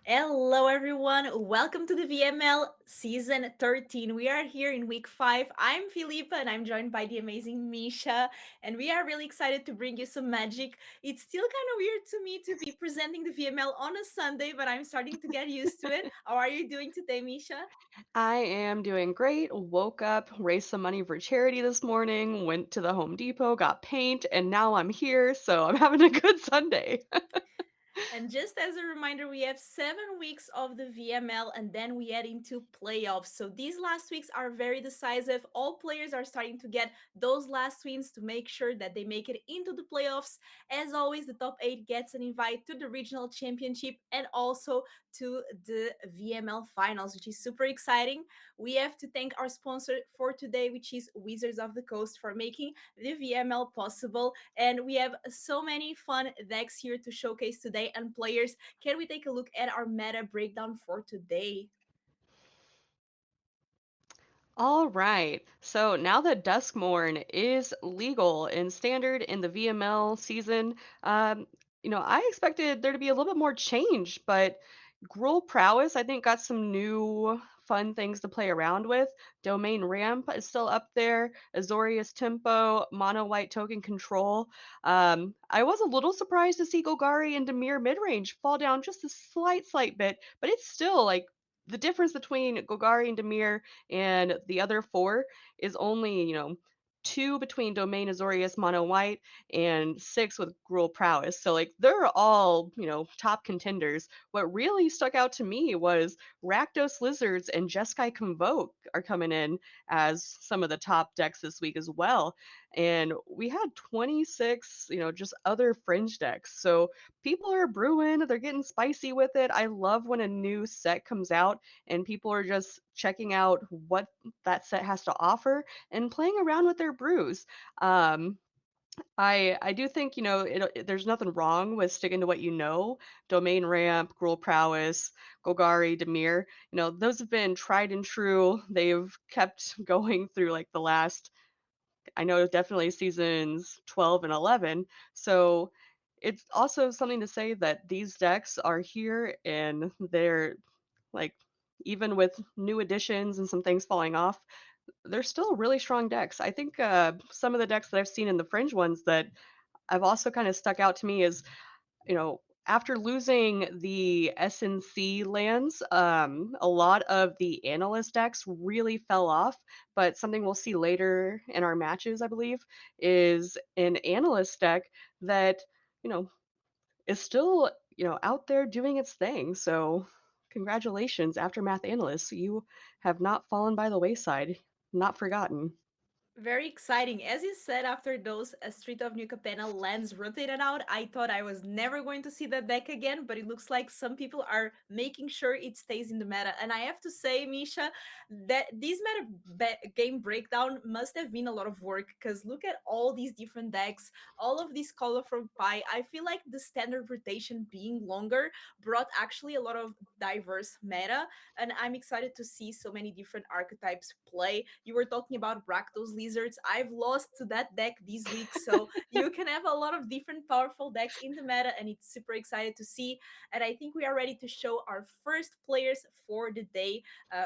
Hello, everyone. Welcome to the VML season 13. We are here in week 5. I'm Filipa and I'm joined by the amazing Misha. And we are really excited to bring you some magic. It's still kind of weird to me to be presenting the VML on a Sunday, but I'm starting to get used to it. How are you doing today, Misha? I am doing great. Woke up, raised some money for charity this morning, went to the Home Depot, got paint, and now I'm here. So I'm having a good Sunday. And just as a reminder, we have 7 weeks of the VML and then we head into playoffs. So these last weeks are very decisive. All players are starting to get those last wins to make sure that they make it into the playoffs. As always, the top 8 gets an invite to the regional championship and also to the VML finals, which is super exciting. We have to thank our sponsor for today, which is Wizards of the Coast, for making the VML possible. And we have so many fun decks here to showcase today and players. Can we take a look at our meta breakdown for today? All right. So now that Duskmorn is legal and standard in the VML season, I expected there to be a little bit more change, but Gruul Prowess, I think, got some new fun things to play around with. Domain Ramp is still up there. Azorius Tempo, Mono White Token Control. I was a little surprised to see Golgari and Dimir midrange fall down just a slight bit, but it's still like the difference between Golgari and Dimir and the other four is only, two between Domain Azorius Mono White and six with Gruul Prowess. So like they're all, top contenders. What really stuck out to me was Rakdos Lizards and Jeskai Convoke are coming in as some of the top decks this week as well. And we had 26, just other fringe decks. So people are brewing, they're getting spicy with it. I love when a new set comes out and people are just checking out what that set has to offer and playing around with their brews. Um, I do think, there's nothing wrong with sticking to what you know. Domain Ramp, Gruul Prowess, Golgari, Dimir, those have been tried and true. They've kept going through like the last, I know definitely seasons 12 and 11. So it's also something to say that these decks are here and they're like, even with new additions and some things falling off, they're still really strong decks. I think some of the decks that I've seen in the fringe ones that I've also kind of stuck out to me is, after losing the SNC lands, a lot of the analyst decks really fell off. But something we'll see later in our matches, I believe, is an analyst deck that, you know, is still, out there doing its thing. So congratulations, Aftermath Analysts. You have not fallen by the wayside, not forgotten. Very exciting. As you said, after those Street of New Capenna lands rotated out, I thought I was never going to see that deck again, but it looks like some people are making sure it stays in the meta. And I have to say, Misha, that this game breakdown must have been a lot of work because look at all these different decks, all of these colorful pie. I feel like the standard rotation being longer brought actually a lot of diverse meta, and I'm excited to see so many different archetypes play. You were talking about Rakdos Lizards. I've lost to that deck this week, so you can have a lot of different powerful decks in the meta, and it's super excited to see. And I think we are ready to show our first players for the day,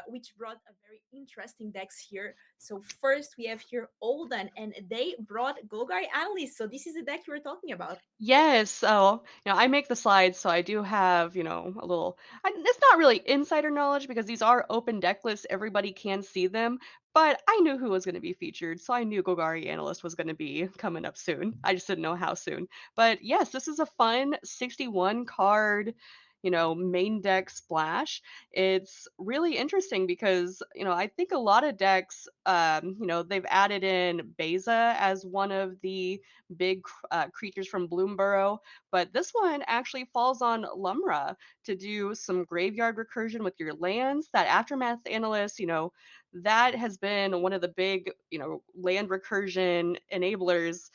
which brought a very interesting decks here. So first we have here Holden, and they brought Golgari Analyst. So this is the deck you were talking about. Yes, so, I make the slides, so I do have, a little it's not really insider knowledge because these are open deck lists, everybody can see them, but I knew who was gonna be featured, so I knew Golgari Analyst was gonna be coming up soon. I just didn't know how soon. But yes, this is a fun 61 card, main deck splash. It's really interesting because, I think a lot of decks, they've added in Beza as one of the big creatures from Bloomborough, but this one actually falls on Lumra to do some graveyard recursion with your lands. That Aftermath Analyst, that has been one of the big, land recursion enablers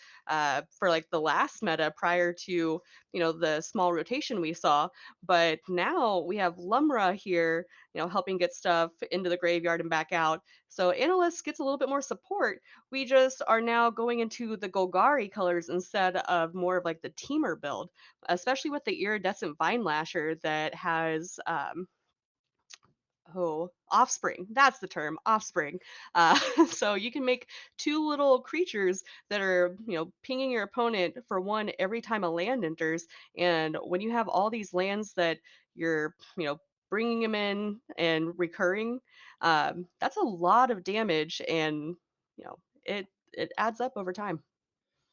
for like the last meta prior to, the small rotation we saw. But now we have Lumra here, helping get stuff into the graveyard and back out. So Analyst gets a little bit more support. We just are now going into the Golgari colors instead of more of like the Teamer build, especially with the Iridescent Vine Lasher that has offspring. That's the term, offspring. So you can make two little creatures that are, pinging your opponent for one every time a land enters. And when you have all these lands that you're, bringing them in and recurring, that's a lot of damage, and it adds up over time.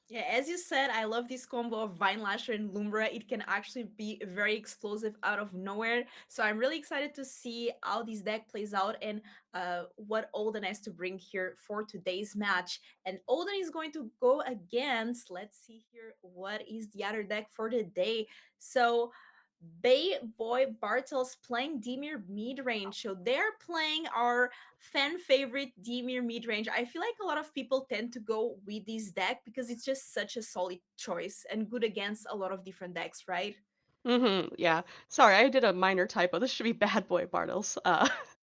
Yeah, as you said, I love this combo of Vine Lasher and Lumbra. It can actually be very explosive out of nowhere. So I'm really excited to see how this deck plays out and what Olden has to bring here for today's match. And Olden is going to go against, let's see here, what is the other deck for the day? So BadBoyBartels playing Dimir Midrange. So they're playing our fan favorite Dimir Midrange. I feel like a lot of people tend to go with this deck because it's just such a solid choice and good against a lot of different decks, right? Yeah. Sorry, I did a minor typo. This should be Bad Boy Bartels.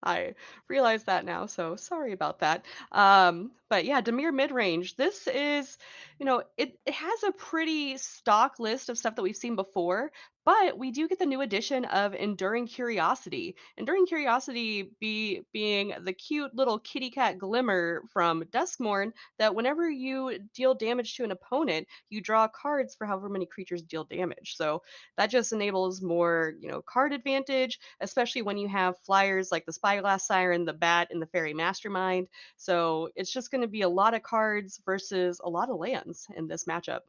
I realize that now, so sorry about that. But yeah, Demir Midrange. This is, it has a pretty stock list of stuff that we've seen before, but we do get the new addition of Enduring Curiosity. Enduring Curiosity being the cute little kitty cat Glimmer from Duskmorn that whenever you deal damage to an opponent, you draw cards for however many creatures deal damage. So that just enables more, card advantage, especially when you have flyers like the Spyglass Siren, the Bat, and the Fairy Mastermind. So it's just going to be a lot of cards versus a lot of lands in this matchup.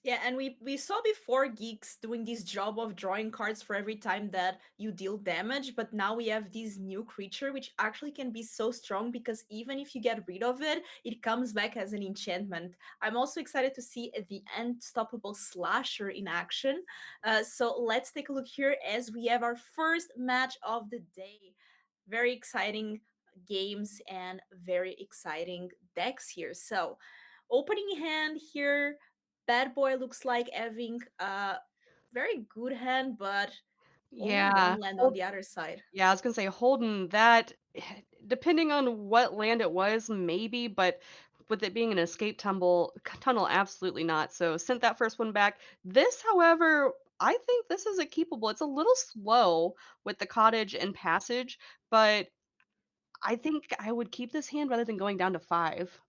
Yeah, and we saw before Geeks doing this job of drawing cards for every time that you deal damage, but now we have this new creature which actually can be so strong because even if you get rid of it, it comes back as an enchantment. I'm also excited to see the Unstoppable Slasher in action. So let's take a look here as we have our first match of the day. Very exciting games and very exciting decks here. So Opening hand here, Bad Boy looks like having a very good hand, but only Yeah. one land on the other side. Yeah, I was gonna say Holden, that depending on what land it was, maybe, but with it being an escape tunnel, absolutely not. So sent that first one back. This, however, I think this is a keepable. It's a little slow with the cottage and passage, but I think I would keep this hand rather than going down to 5.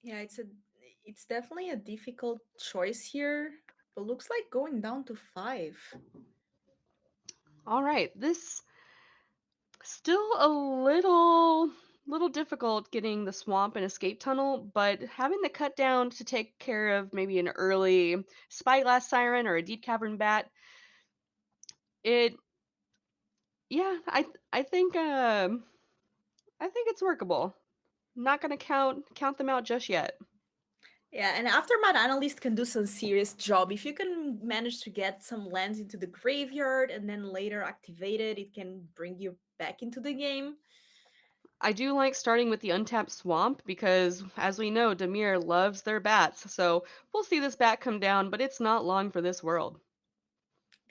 Yeah, it's definitely a difficult choice here, but looks like going down to 5. All right, this still a little difficult getting the swamp and escape tunnel, but having the cut down to take care of maybe an early spyglass siren or a deep cavern bat, it yeah, I think it's workable. Not gonna count them out just yet. Yeah, and Aftermath Analyst can do some serious job. If you can manage to get some lands into the graveyard and then later activate it, it can bring you back into the game. I do like starting with the untapped swamp because, as we know, Dimir loves their bats, so we'll see this bat come down, but it's not long for this world.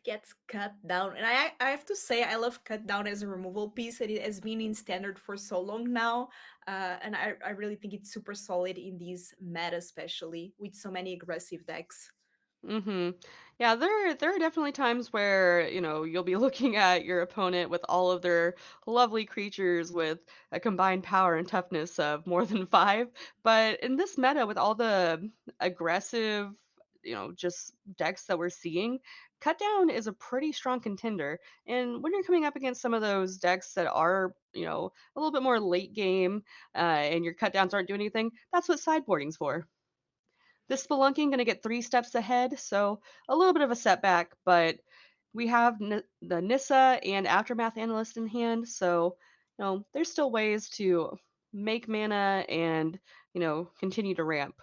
Gets cut down. And I have to say, I love cut down as a removal piece. And it has been in standard for so long now. And I really think it's super solid in these meta, especially with so many aggressive decks. Mhm. Yeah, there are definitely times where, you'll be looking at your opponent with all of their lovely creatures with a combined power and toughness of more than 5, but in this meta with all the aggressive, just decks that we're seeing, Cut Down is a pretty strong contender. And when you're coming up against some of those decks that are, a little bit more late game, and your cut downs aren't doing anything, that's what sideboarding's for. This spelunking gonna get 3 steps ahead, so a little bit of a setback, but we have the Nissa and Aftermath Analyst in hand, so, there's still ways to make mana and, continue to ramp.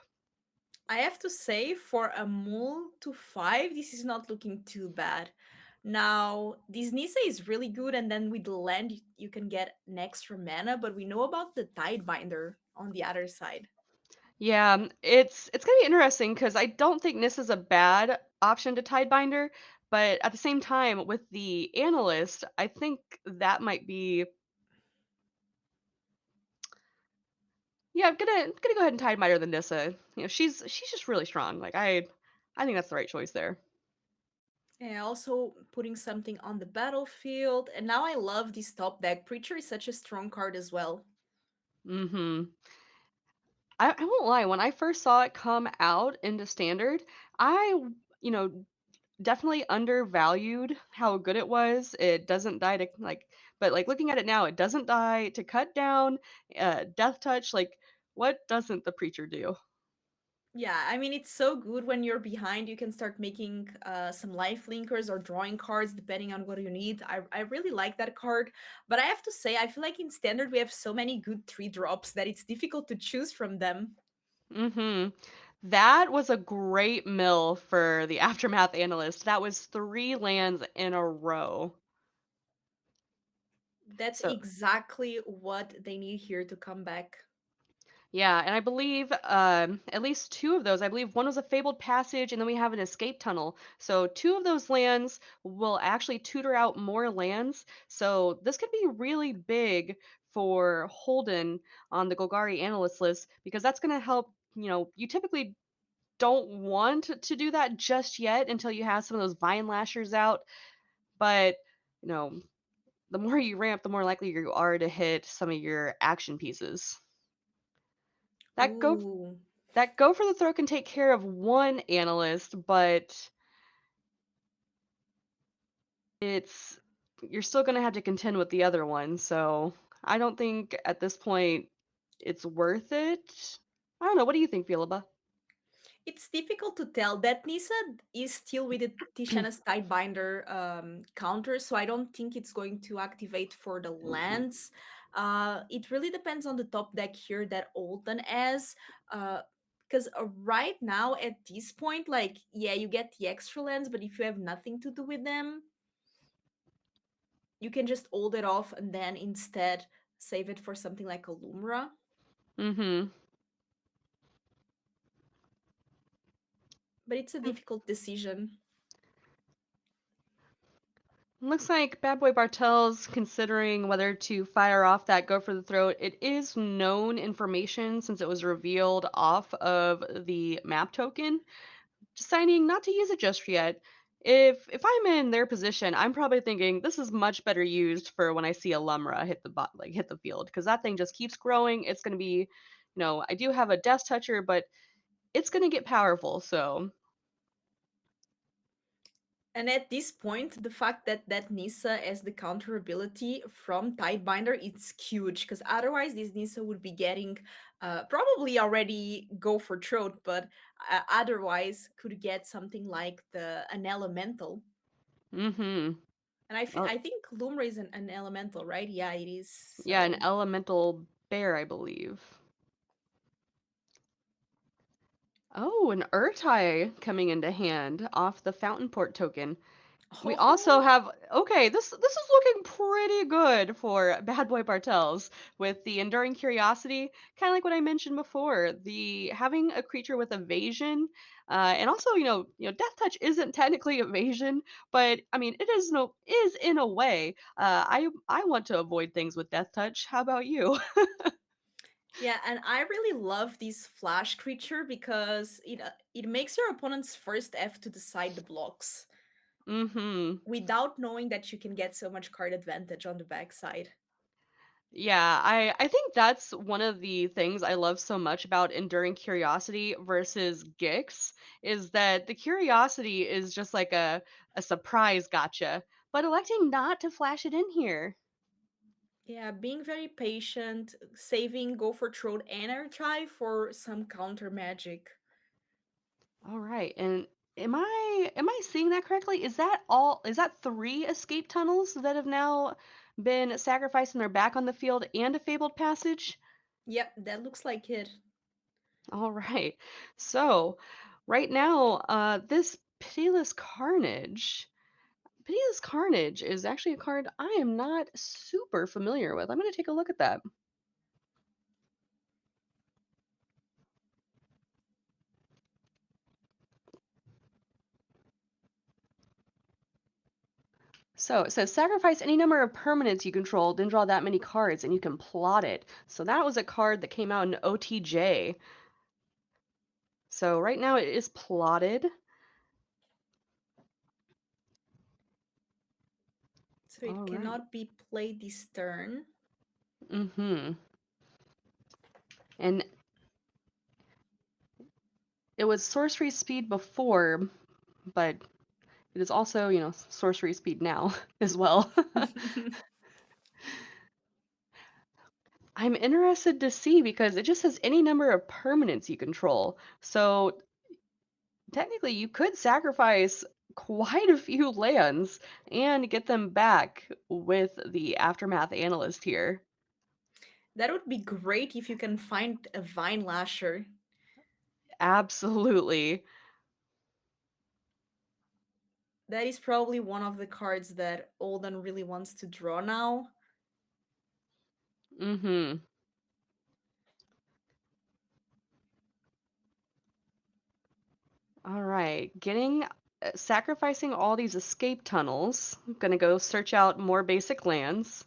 I have to say, for a mul to 5, this is not looking too bad. Now, this Nisa is really good, and then with the land, you can get an extra mana, but we know about the Tidebinder on the other side. Yeah, it's gonna be interesting because I don't think Nissa's a bad option to Tidebinder, but at the same time, with the Analyst, I think that might be. Yeah, I'm gonna go ahead and Tidebinder than Nissa. She's just really strong. Like I think that's the right choice there. And also putting something on the battlefield. And now I love this top deck. Preacher is such a strong card as well. Mhm. I won't lie, when I first saw it come out into standard, you know, definitely undervalued how good it was. It doesn't die to but like looking at it now, it doesn't die to cut down, death touch. Like, what doesn't the preacher do? Yeah, I mean, it's so good when you're behind. You can start making some life linkers or drawing cards depending on what you need. I really like that card. But I have to say, I feel like in standard, we have so many good 3 drops that it's difficult to choose from them. Mhm. That was a great mill for the aftermath analyst. That was 3 lands in a row. That's So exactly what they need here to come back. yeah, and I believe at least 2 of those. I believe one was a fabled passage, and then we have an escape tunnel. So 2 of those lands will actually tutor out more lands. So this could be really big for Holden on the Golgari analyst list because that's going to help. You typically don't want to do that just yet until you have some of those vine lashers out, but you know, the more you ramp, the more likely you are to hit some of your action pieces. That go Ooh. That go for the throw can take care of one analyst, but it's you're still gonna have to contend with the other one, so I don't think at this point it's worth it. I don't know, what do you think, Filipa? It's difficult to tell. That Nisa is still with the Tishana's Tidebinder counter, so I don't think it's going to activate for the lands. It really depends on the top deck here that Olden has. Because right now, at this point, like, yeah, you get the extra lands, but if you have nothing to do with them, you can just hold it off and then instead save it for something like a Lumra. Mhm. but it's a difficult decision. Looks like Bad Boy Bartels considering whether to fire off that Go for the Throat. It is known information since it was revealed off of the map token, deciding not to use it just yet. If I'm in their position, I'm probably thinking this is much better used for when I see a Lumra hit the hit the field, because that thing just keeps growing. It's going to be, I do have a Death Toucher, but it's going to get powerful. So, And at this point, the fact that Nissa as the counter ability from Tidebinder, it's huge because otherwise this Nissa would be getting probably already go for throat, but otherwise could get something like an elemental. mm-hmm. And Oh, I think Lumra is an elemental, right? Yeah, it is. yeah, an So elemental bear, I believe. Oh, an Urtai coming into hand off the Fountain Port token. We also oh have okay, this is looking pretty good for Bad Boy Bartels with the Enduring Curiosity, kind of like what I mentioned before, the having a creature with evasion, and also Death Touch isn't technically evasion, but I mean it is no is in a way. I want to avoid things with Death Touch. How about you? yeah, and I really love this flash creature because it makes your opponent's first F to decide the blocks Mm-hmm. without knowing that you can get so much card advantage on the backside. Yeah, I think that's one of the things I love so much about Enduring Curiosity versus Gix is that the curiosity is just like a surprise gotcha, but electing not to flash it in here. Yeah, being very patient, saving Go for Throat and Air Try for some counter magic. All right, and am I seeing that correctly? Is that all? Is that three escape tunnels that have now been sacrificed and they're back on the field and a fabled passage? Yep, that looks like it. All right. So, right now, this Pitiless Carnage. Pitiless Carnage is actually a card I am not super familiar with. I'm going to take a look at that. So it says sacrifice any number of permanents you control, then draw that many cards, and you can plot it. So that was a card that came out in OTJ. So right now it is plotted. So it All right. cannot be played this turn. Mm-hmm. And it was sorcery speed before, but it is also, sorcery speed now as well. I'm interested to see because it just says any number of permanents you control. So technically, you could sacrifice quite a few lands and get them back with the Aftermath Analyst here. That would be great if you can find a Vine Lasher. Absolutely. That is probably one of the cards that Holden really wants to draw now. Mm-hmm. All right. Sacrificing all these escape tunnels. I'm gonna go search out more basic lands.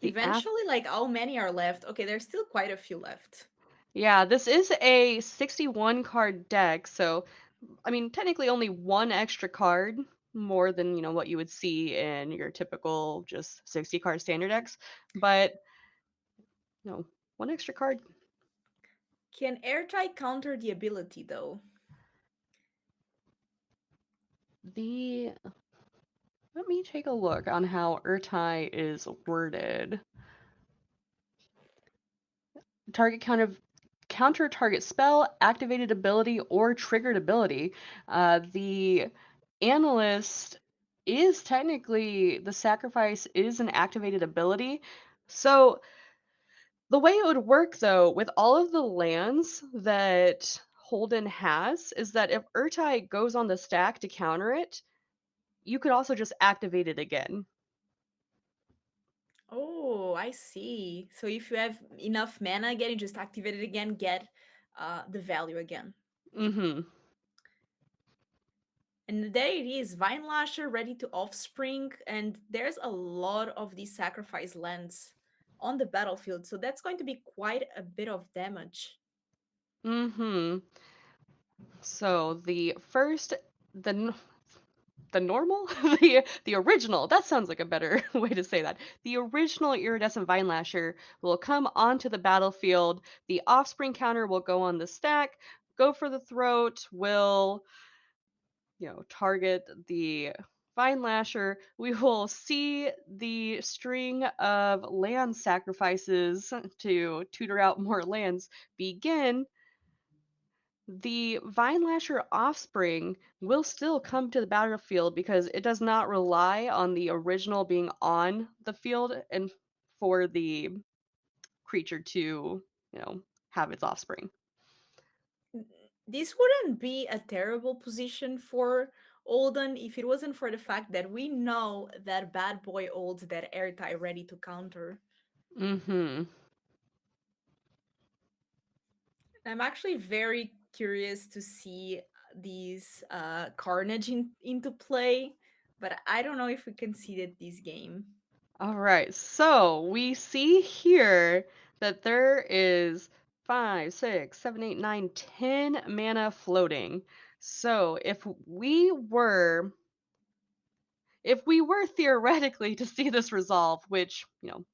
The af Eventually, like how many are left? Okay, there's still quite a few left. Yeah, this is a 61 card deck, so I mean, technically only one extra card more than, what you would see in your typical just 60 card standard decks, but one extra card. Can Airtight counter the ability though? The Let me take a look on how Urtai is worded. Target counter target spell, activated ability, or triggered ability. The analyst is technically the sacrifice is an activated ability. So the way it would work though, with all of the lands that Holden has, is that if Urtai goes on the stack to counter it, you could also just activate it again. Oh, I see. So if you have enough mana again, you just activate it again, get the value again. Mm-hmm. And there it is, Vine Lasher ready to offspring, and there's a lot of these sacrifice lands on the battlefield, so that's going to be quite a bit of damage. Mm-hmm. So the n- the normal, the original. That sounds like a better way to say that. The original iridescent vine lasher will come onto the battlefield. The offspring counter will go on the stack. Go for the throat. Will target the vine lasher. We will see the string of land sacrifices to tutor out more lands begin. The Vine Lasher offspring will still come to the battlefield because it does not rely on the original being on the field and for the creature to, have its offspring. This wouldn't be a terrible position for Olden if it wasn't for the fact that we know that bad boy holds that airtie ready to counter. Mm-hmm. I'm actually very curious to see these Carnage into play, but I don't know if we can see it this game. All right. So we see here that there is 5, 6, 7, 8, 9, 10 mana floating. So if we were theoretically to see this resolve, which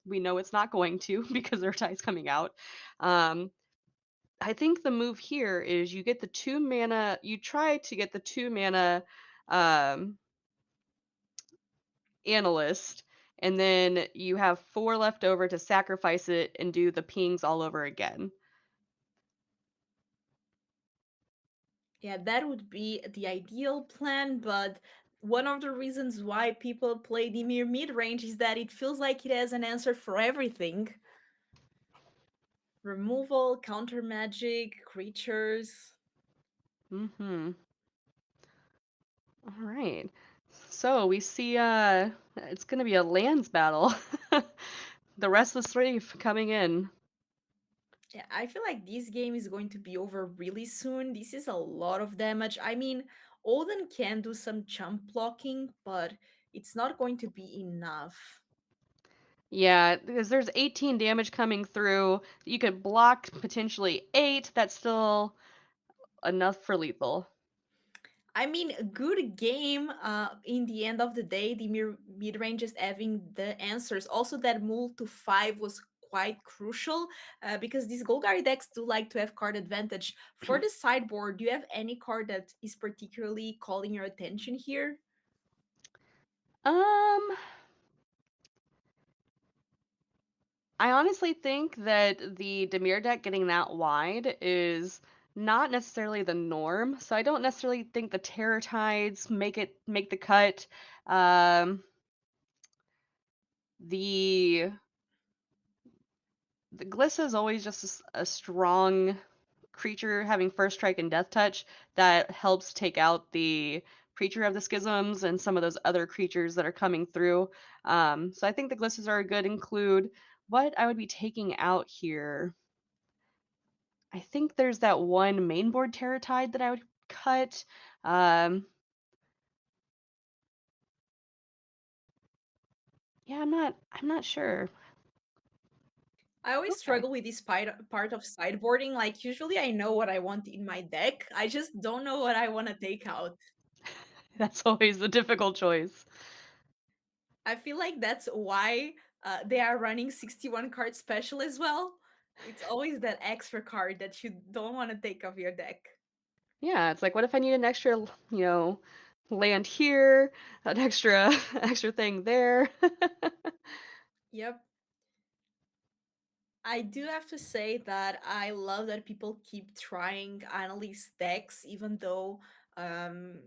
we know it's not going to because their tie's coming out, um, I think the move here is you get the 2 mana. You try to get the 2 mana um, analyst, and then you have 4 left over to sacrifice it and do the pings all over again. Yeah, that would be the ideal plan, but one of the reasons why people play Dimir mid-range is that it feels like it has an answer for everything. Removal, counter magic, creatures. Mm-hmm. All right. So we see it's gonna be a lands battle. The Restless Reef coming in. Yeah, I feel like this game is going to be over really soon. This is a lot of damage. I mean, Odin can do some chump blocking, but it's not going to be enough. Yeah, because there's 18 damage coming through. You could block potentially 8. That's still enough for lethal. I mean, a good game in the end of the day. The mid range is having the answers. Also, that move to 5 was quite crucial because these Golgari decks do like to have card advantage. For the sideboard, do you have any card that is particularly calling your attention here? Um, I honestly think that the Dimir deck getting that wide is not necessarily the norm. So I don't necessarily think the Terror Tides make the cut. Um, the the Glissa is always just a strong creature having first strike and death touch that helps take out the creature of the schisms and some of those other creatures that are coming through. So I think the Glissas are a good include. What I would be taking out here, I think there's that one mainboard Terror Tide that I would cut. Um, yeah, I'm not sure. I always Okay. struggle with this part of sideboarding. Like, usually I know what I want in my deck, I just don't know what I want to take out. That's always a difficult choice. I feel like that's why they are running 61 card special as well. It's always that extra card that you don't want to take off your deck. Yeah, it's like, what if I need an extra, land here, an extra extra thing there? Yep. I do have to say that I love that people keep trying Analyst decks, even though, um,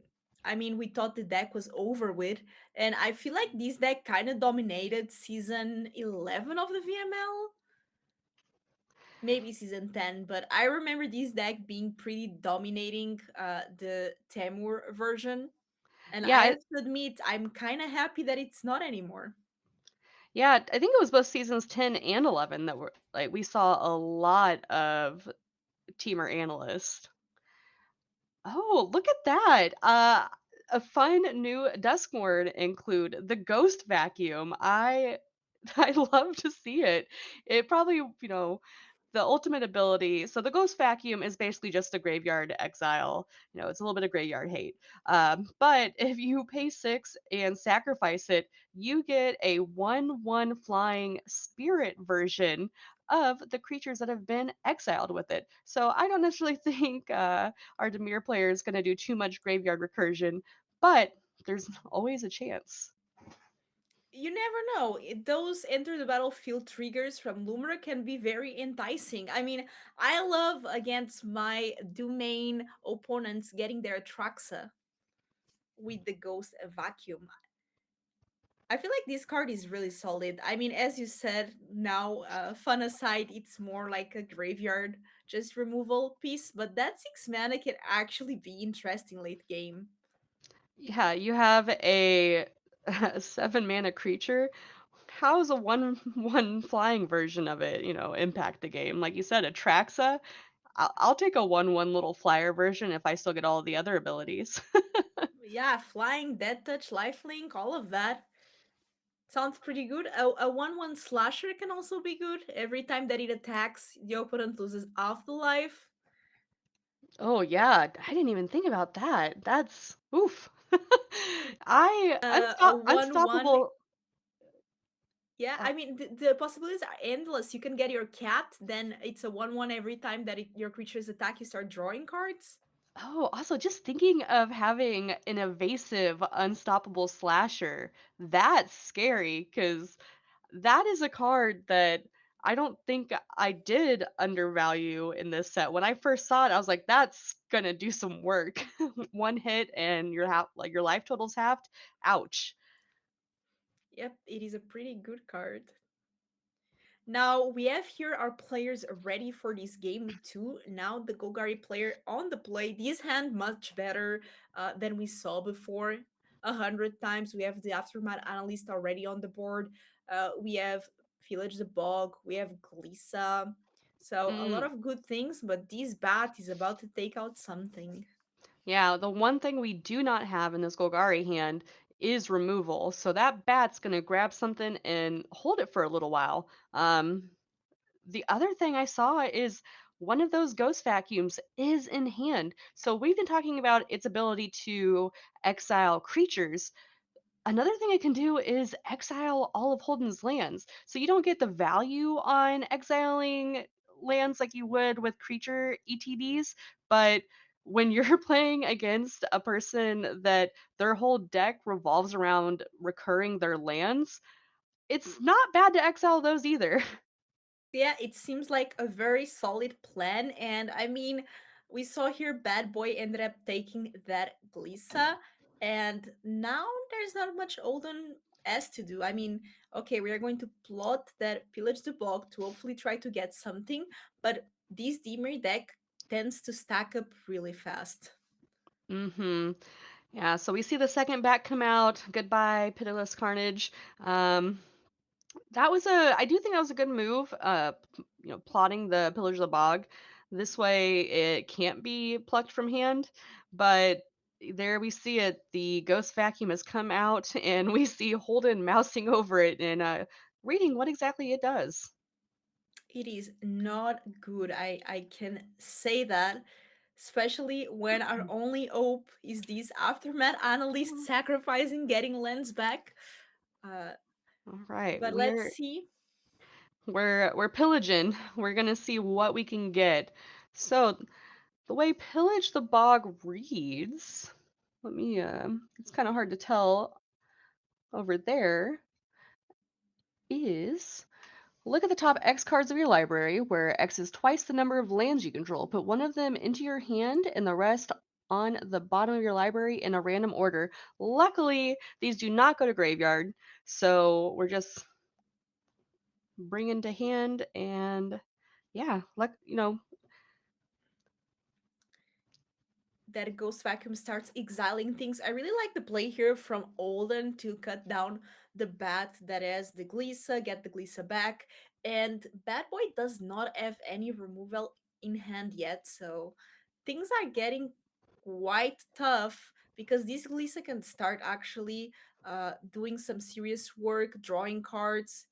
I mean, we thought the deck was over with. And I feel like this deck kind of dominated season 11 of the VML, maybe season 10, but I remember this deck being pretty dominating the Temur version. And Yeah, I have to admit, I'm kind of happy that it's not anymore. yeah, I think it was both seasons 10 and 11 that were like we saw a lot of team or analyst. Oh, look at that. A fun new Duskmourn include the Ghost Vacuum. I love to see it. It probably, the ultimate ability. So the Ghost Vacuum is basically just a graveyard exile. It's a little bit of graveyard hate. But if you pay 6 and sacrifice it, you get a 1/1 flying spirit version of the creatures that have been exiled with it. So I don't necessarily think our Dimir player is going to do too much graveyard recursion, but there's always a chance. You never know. Those enter the battlefield triggers from Lumra can be very enticing. I mean, I love against my domain opponents getting their Traxa with the Ghost Vacuum. I feel like this card is really solid. I mean, as you said, now, fun aside, it's more like a graveyard, just removal piece, but that 6 mana can actually be interesting late game. Yeah, you have a, a 7 mana creature. How's a 1/1 flying version of it, impact the game? Like you said, Atraxa. I'll take a 1/1 little flyer version if I still get all the other abilities. Yeah, flying, dead touch, lifelink, all of that. Sounds pretty good. A 1/1 slasher can also be good. Every time that it attacks, the opponent loses half the life. Oh yeah, I didn't even think about that. That's oof. I A 1/1. unstoppable. Yeah, Uh, I mean, the possibilities are endless. You can get your cat, then it's a 1/1 every time that your creatures attack, you start drawing cards. oh, also just thinking of having an evasive, unstoppable slasher. That's scary because that is a card that I don't think I did undervalue in this set. When I first saw it, I was like, "That's gonna do some work." One hit and your life total's halved. Ouch. Yep, it is a pretty good card. Now we have here our players ready for this game too. Now the Golgari player on the play. This hand much better than we saw before. 100 times. We have the aftermath analyst already on the board. We have Village the Bog. We have Glissa. So a lot Mm, of good things, but this bat is about to take out something. yeah, the one thing we do not have in this Golgari hand is removal. So that bat's gonna grab something and hold it for a little while. The other thing I saw is one of those ghost vacuums is in hand. So we've been talking about its ability to exile creatures. Another thing it can do is exile all of Holden's lands. So you don't get the value on exiling lands like you would with creature ETBs, but when you're playing against a person that their whole deck revolves around recurring their lands, it's not bad to exile those either. Yeah, it seems like a very solid plan. And I mean, we saw here Bad Boy ended up taking that Glissa, and now there's not much Olden has to do. I mean, okay, we are going to plot that Pillage the Bog to hopefully try to get something, but this Dimir deck tends to stack up really fast. Mhm. Yeah, so we see the second back come out. Goodbye, Pitiless Carnage. Um, that was a I do think that was a good move, plotting the Pillars of the Bog. This way it can't be plucked from hand, but there we see it. The Ghost Vacuum has come out, and we see Holden mousing over it and reading what exactly it does. It is not good. I can say that, especially when our only hope is this aftermath analyst sacrificing getting lens back. Uh, All right, but let's see. we're pillaging. We're gonna see what we can get. So the way Pillage the Bog reads, let me it's kind of hard to tell over there, is look at the top X cards of your library, where X is twice the number of lands you control. Put one of them into your hand and the rest on the bottom of your library in a random order. Luckily, these do not go to graveyard, so we're just bringing to hand and yeah, That Ghost Vacuum starts exiling things. I really like the play here from Olden to cut down the bat that has the Glissa, get the Glissa back. And Bad Boy does not have any removal in hand yet, so things are getting quite tough because this Glissa can start actually doing some serious work, drawing cards.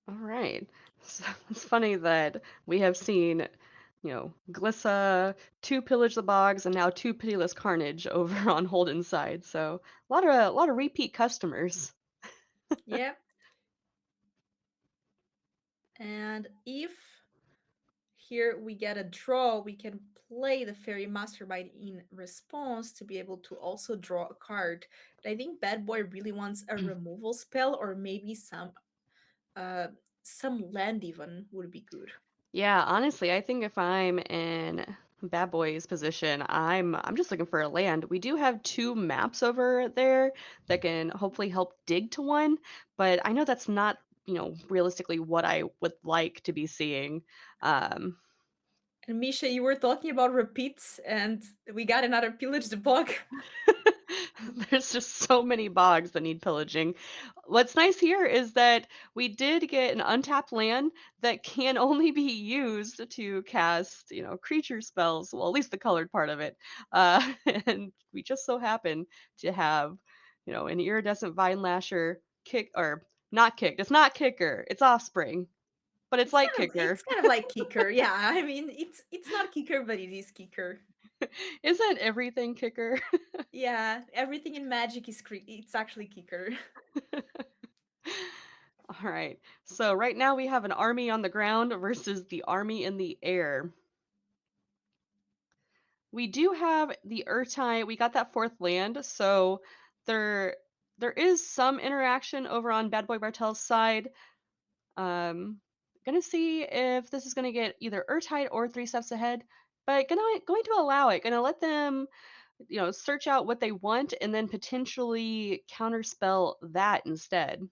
All right. So it's funny that we have seen, Glissa, two Pillage the Bogs, and now two Pitiless Carnage over on Holden's side. So a lot of repeat customers. Yeah, and if here we get a draw, we can play the Fairy Mastermind in response to be able to also draw a card. But I think Bad Boy really wants a removal spell or maybe uh some land even would be good. Yeah, honestly, I think if I'm in Bad Boy's position, I'm just looking for a land. We do have two maps over there that can hopefully help dig to one, but I know that's not, realistically what I would like to be seeing. Um, And Misha, you were talking about repeats and we got another pillage the bog. There's just so many bogs that need pillaging. What's nice here is that we did get an untapped land that can only be used to cast, creature spells. Well, at least the colored part of it. And we just so happen to have, an iridescent vine lasher kick or not kicked. It's not kicker. It's offspring, but it's like kicker. It's kind of like kicker. Yeah, I mean it's not kicker, but it is kicker. Isn't everything kicker? Yeah, everything in magic is it's actually kicker. All right. So right now we have an army on the ground versus the army in the air. We do have the Urtai. We got that fourth land, so there there is some interaction over on Bad Boy Bartel's side. Gonna see if this is gonna get either Urtai or three steps ahead, but going to allow it. Gonna let them, search out what they want and then potentially counterspell that instead.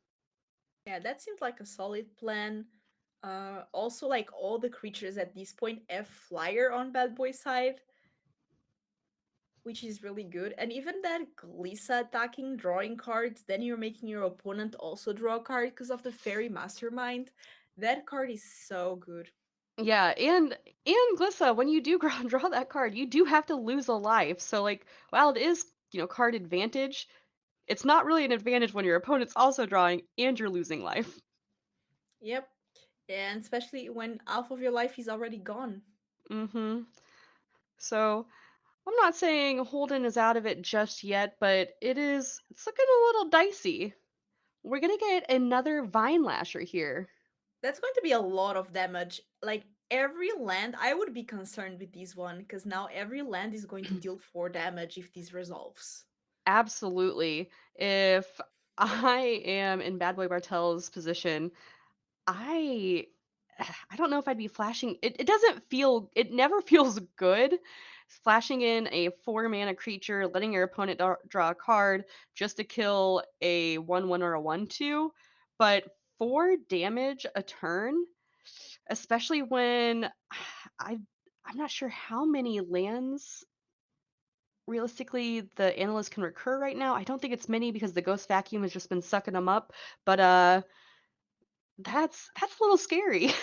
Yeah, that seems like a solid plan. Also, like all the creatures at this point have flyer on Bad Boy side, which is really good. And even that Glissa attacking, drawing cards, then you're making your opponent also draw a card because of the Fairy Mastermind. That card is so good. Yeah, and Glissa, when you do draw that card, you do have to lose a life. So like, while it is, card advantage, it's not really an advantage when your opponent's also drawing and you're losing life. Yep. And especially when half of your life is already gone. Mm-hmm. So I'm not saying Holden is out of it just yet, but it's looking a little dicey. We're gonna get another Vine Lasher here. That's going to be a lot of damage. Like every land, I would be concerned with this one because now every land is going to deal 4 damage if this resolves. Absolutely. If I am in Bad Boy Bartel's position, I I don't know if I'd be flashing it doesn't feel it never feels good flashing in a 4 mana creature, letting your opponent draw a card just to kill a 1/1 or a 1/2, but 4 damage a turn, especially when I I'm not sure how many lands realistically the analyst can recur right now. I don't think it's many because the ghost vacuum has just been sucking them up, but that's a little scary.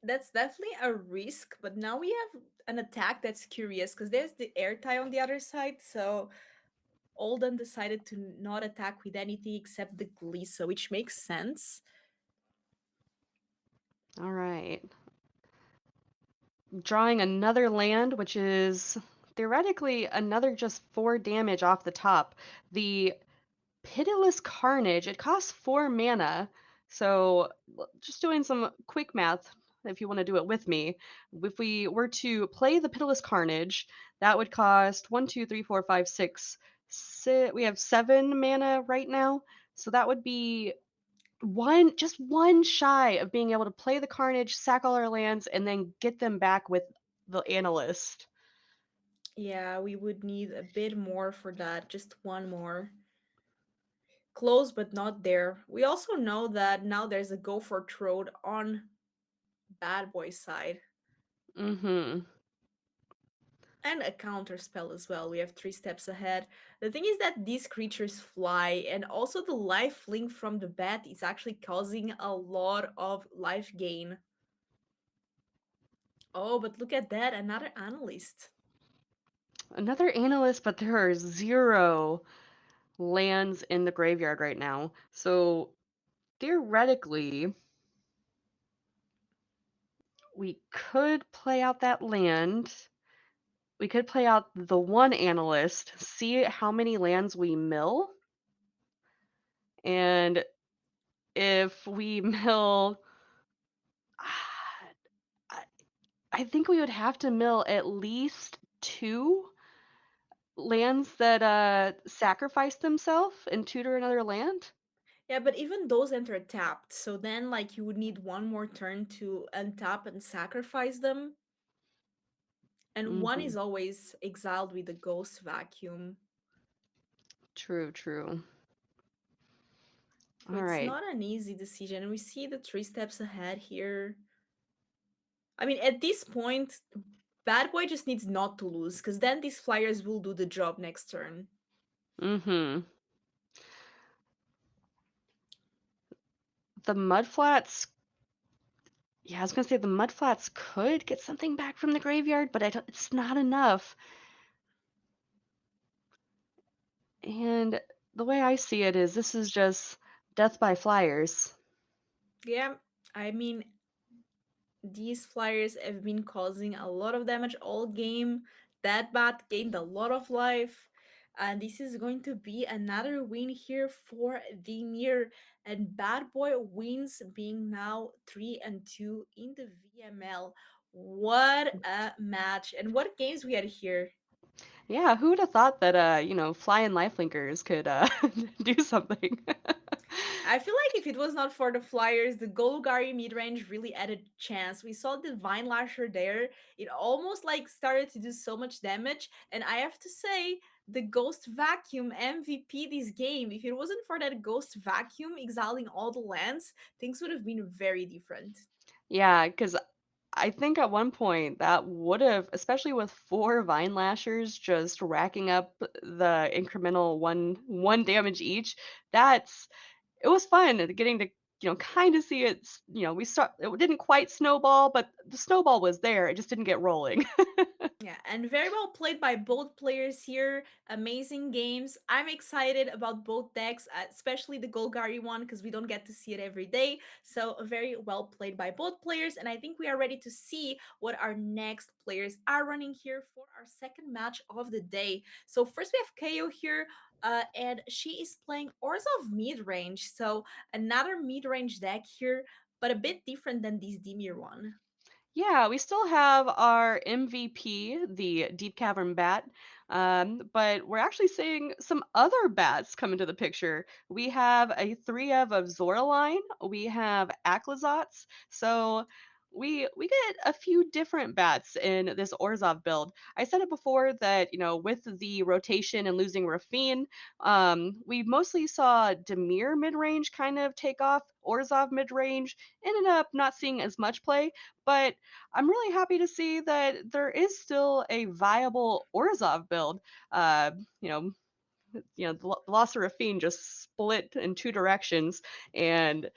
That's definitely a risk, but now we have an attack that's curious because there's the air tie on the other side. So Olden decided to not attack with anything except the Glissa, which makes sense. All right. Drawing another land, which is theoretically another just 4 damage off the top. The Pitiless Carnage, it costs 4 mana. So, just doing some quick math, if you want to do it with me. If we were to play the Pitiless Carnage, that would cost 1, 2, 3, 4, 5, 6. We have 7 mana right now. So that would be just one shy of being able to play the Carnage, sack all our lands, and then get them back with the Analyst. Yeah, we would need a bit more for that, just one more. Close, but not there. We also know that now there's a go for throat on Bad Boy side Mm-hmm. and a counter spell as well. We have 3 steps ahead. The thing is that these creatures fly, and also the life link from the bat is actually causing a lot of life gain. Oh, but look at that, another analyst. Another analyst, but there are 0 lands in the graveyard right now. So theoretically, we could play out that land. We could play out the one analyst, see how many lands we mill, and if we mill, I I think we would have to mill at least 2 lands that, sacrifice themselves and tutor another land? Yeah, but even those enter tapped, so then like you would need one more turn to untap and sacrifice them, and one Mhm. is always exiled with the ghost vacuum. True, true. So it's Alright. not an easy decision. And we see the three steps ahead here. I mean, at this point, Bad Boy just needs not to lose, because then these flyers will do the job next turn. Mhm. The mudflats Yeah, I was gonna say the mudflats could get something back from the graveyard, but I don't it's not enough. And the way I see it is this is just death by flyers. Yeah, I mean, these flyers have been causing a lot of damage all game. That bat gained a lot of life. And this is going to be another win here for Dimir. And Bad Boy wins, being now 3-2 in the VML. What a match. And what games we had here. Yeah, who would have thought that flying lifelinkers could do something? I feel like if it was not for the Flyers, the Golgari midrange really added chance. We saw the Vine Lasher there. It almost like started to do so much damage. And I have to say, the Ghost Vacuum MVP this game. If it wasn't for that Ghost Vacuum exiling all the lands, things would have been very different. Yeah, because I think at one point that would have, especially with 4 Vine Lashers just racking up the incremental one damage each, that's it was fun getting to, kind of see it, it didn't quite snowball, but the snowball was there. It just didn't get rolling. Yeah, and very well played by both players here. Amazing games. I'm excited about both decks, especially the Golgari one, because we don't get to see it every day. So, very well played by both players. And I think we are ready to see what our next players are running here for our second match of the day. So, first we have Keyo here. And she is playing Orzhov mid-range. So, another mid-range deck here, but a bit different than this Dimir one. Yeah, we still have our MVP, the Deep Cavern Bat, but we're actually seeing some other bats come into the picture. We have a 3 of Zoraline, we have Aclazotz, so we get a few different bats in this Orzhov build. I said it before that, with the rotation and losing Rafine, we mostly saw Dimir mid-range kind of take off. Orzhov mid-range ended up not seeing as much play, but I'm really happy to see that there is still a viable Orzhov build. Uh, you know, the loss of Rafine just split in 2 directions, and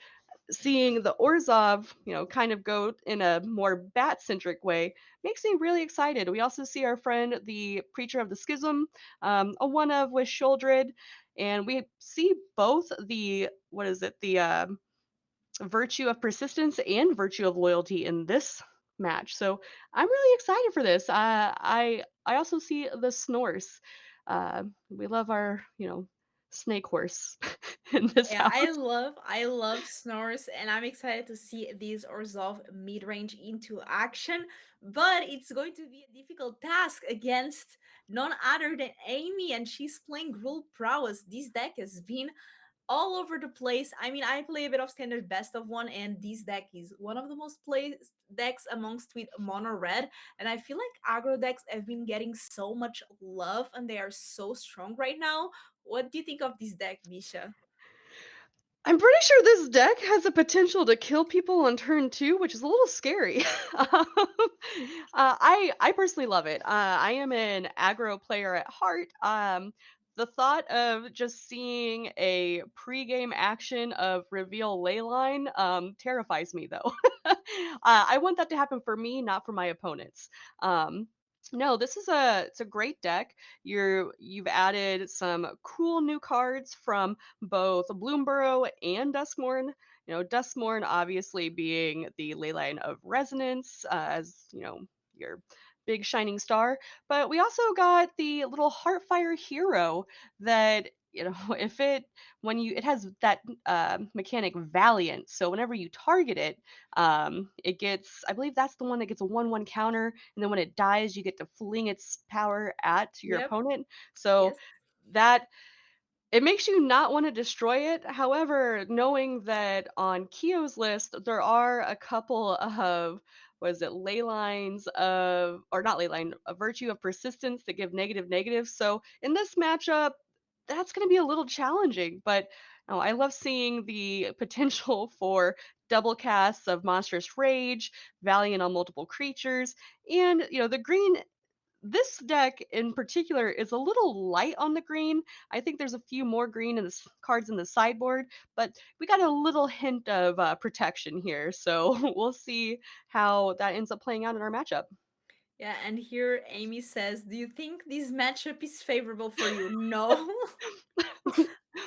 seeing the Orzhov, kind of go in a more bat-centric way makes me really excited. We also see our friend, the Preacher of the Schism, a one of with Sholdred, and we see both the what is it, the virtue of persistence and virtue of loyalty in this match. So I'm really excited for this. I also see the Snorse. We love our snake horse in this Yeah, house. I love Snores, and I'm excited to see these Orzhov mid-range into action. But it's going to be a difficult task against none other than Amy, and she's playing Gruul Prowess. This deck has been all over the place. I mean, I play a bit of standard best of one, and this deck is one of the most played decks amongst with mono red. And I feel like aggro decks have been getting so much love, and they are so strong right now. What do you think of this deck, Misha? I'm pretty sure this deck has the potential to kill people on turn 2, which is a little scary. I personally love it. I am an aggro player at heart. the thought of just seeing a pregame action of reveal leyline terrifies me though. I want that to happen for me, not for my opponents. Um, no, this is it's a great deck. You've added some cool new cards from both Bloomburrow and Duskmourn. You know, Duskmourn obviously being the leyline of resonance, as you know, your big shining star. But we also got the little Heartfire hero that, you know, if it when you it has that mechanic Valiant. So whenever you target it, it gets, I believe that's the one that gets a 1/1 counter, and then when it dies, you get to fling its power at your Yep. opponent. So Yes. that it makes you not want to destroy it. However, knowing that on Keyo's list, there are a couple of, was it ley lines of, or not ley line, a virtue of persistence that give negative negative. So in this matchup, that's going to be a little challenging. But no, I love seeing the potential for double casts of Monstrous Rage, Valiant on multiple creatures, and you know the green, this deck in particular is a little light on the green. I think there's a few more green in the cards in the sideboard, but we got a little hint of protection here. So we'll see how that ends up playing out in our matchup. Yeah, and here Amy says, "Do you think this matchup is favorable for you?" No.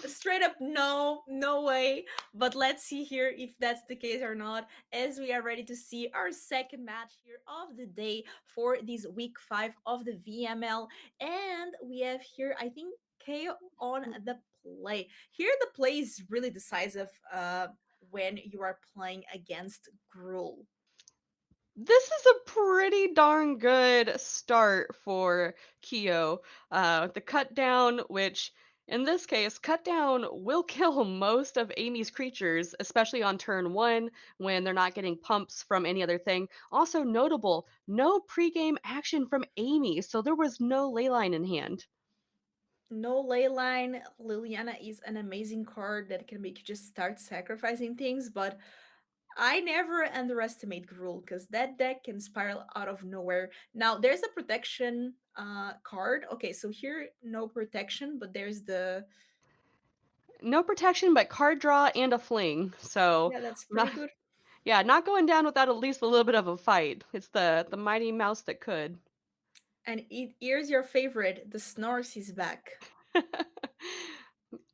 Straight up no, no way. But let's see here if that's the case or not, as we are ready to see our second match here of the day for this week 5 of the VML. And we have here, I think, Keyo on the play. Here the play is really decisive when you are playing against Gruul. This is a pretty darn good start for Keyo. The cut down, which in this case, cut down will kill most of Amy's creatures, especially on turn one when they're not getting pumps from any other thing. Also notable, no pregame action from Amy, so there was no leyline in hand. No Leyline, Liliana is an amazing card that can make you just start sacrificing things, but I never underestimate Gruul because that deck can spiral out of nowhere. Now there's a protection card. Okay, so here no protection, but there's the, No protection, but card draw and a fling. So yeah, that's not pretty good. yeah, not going down without at least a little bit of a fight. It's the mighty mouse that could. And here's your favorite, the Snores is back.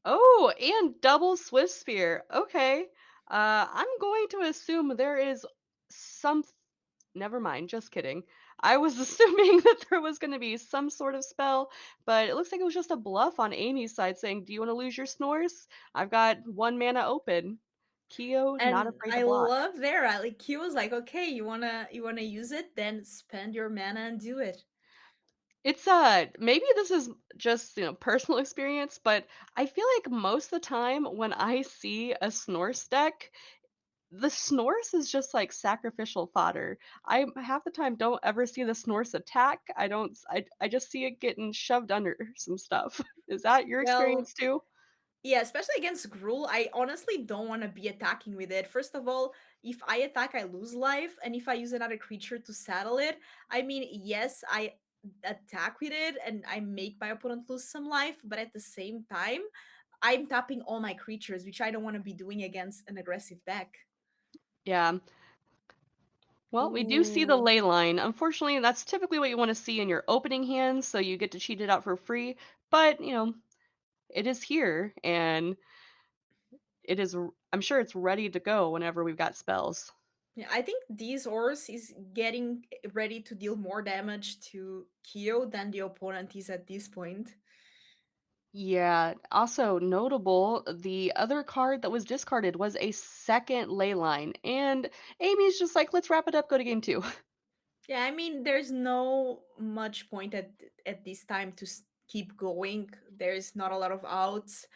Oh, and double Swift Spear. Okay. I'm going to assume there is some. Never mind, just kidding. I was assuming that there was going to be some sort of spell, but it looks like it was just a bluff on Amy's side saying, "Do you want to lose your snores? I've got 1 mana open." Keyo, not And afraid to I block. love Vera. Like he was like, okay, you wanna use it, then spend your mana and do it. It's maybe this is just, you know, personal experience, but I feel like most of the time when I see a Snorse deck, the Snorse is just like sacrificial fodder. I half the time don't ever see the Snorse attack. I just see it getting shoved under some stuff. Is that your Well, experience too? yeah, especially against Gruul, I honestly don't want to be attacking with it. First of all, if I attack, I lose life, and if I use another creature to saddle it, I mean, yes, I attack with it and I make my opponent lose some life, but at the same time, I'm tapping all my creatures, which I don't want to be doing against an aggressive deck. Yeah. Well, we do see the Ooh. ley line. Unfortunately, that's typically what you want to see in your opening hands, so you get to cheat it out for free. But, you know, it is here and I'm sure it's ready to go whenever we've got spells. Yeah, I think these Ors is getting ready to deal more damage to Kyo than the opponent is at this point. Yeah, also notable, the other card that was discarded was a second ley line, and Amy's just like, let's wrap it up, go to game two. Yeah, I mean, there's no much point at this time to keep going. There's not a lot of outs,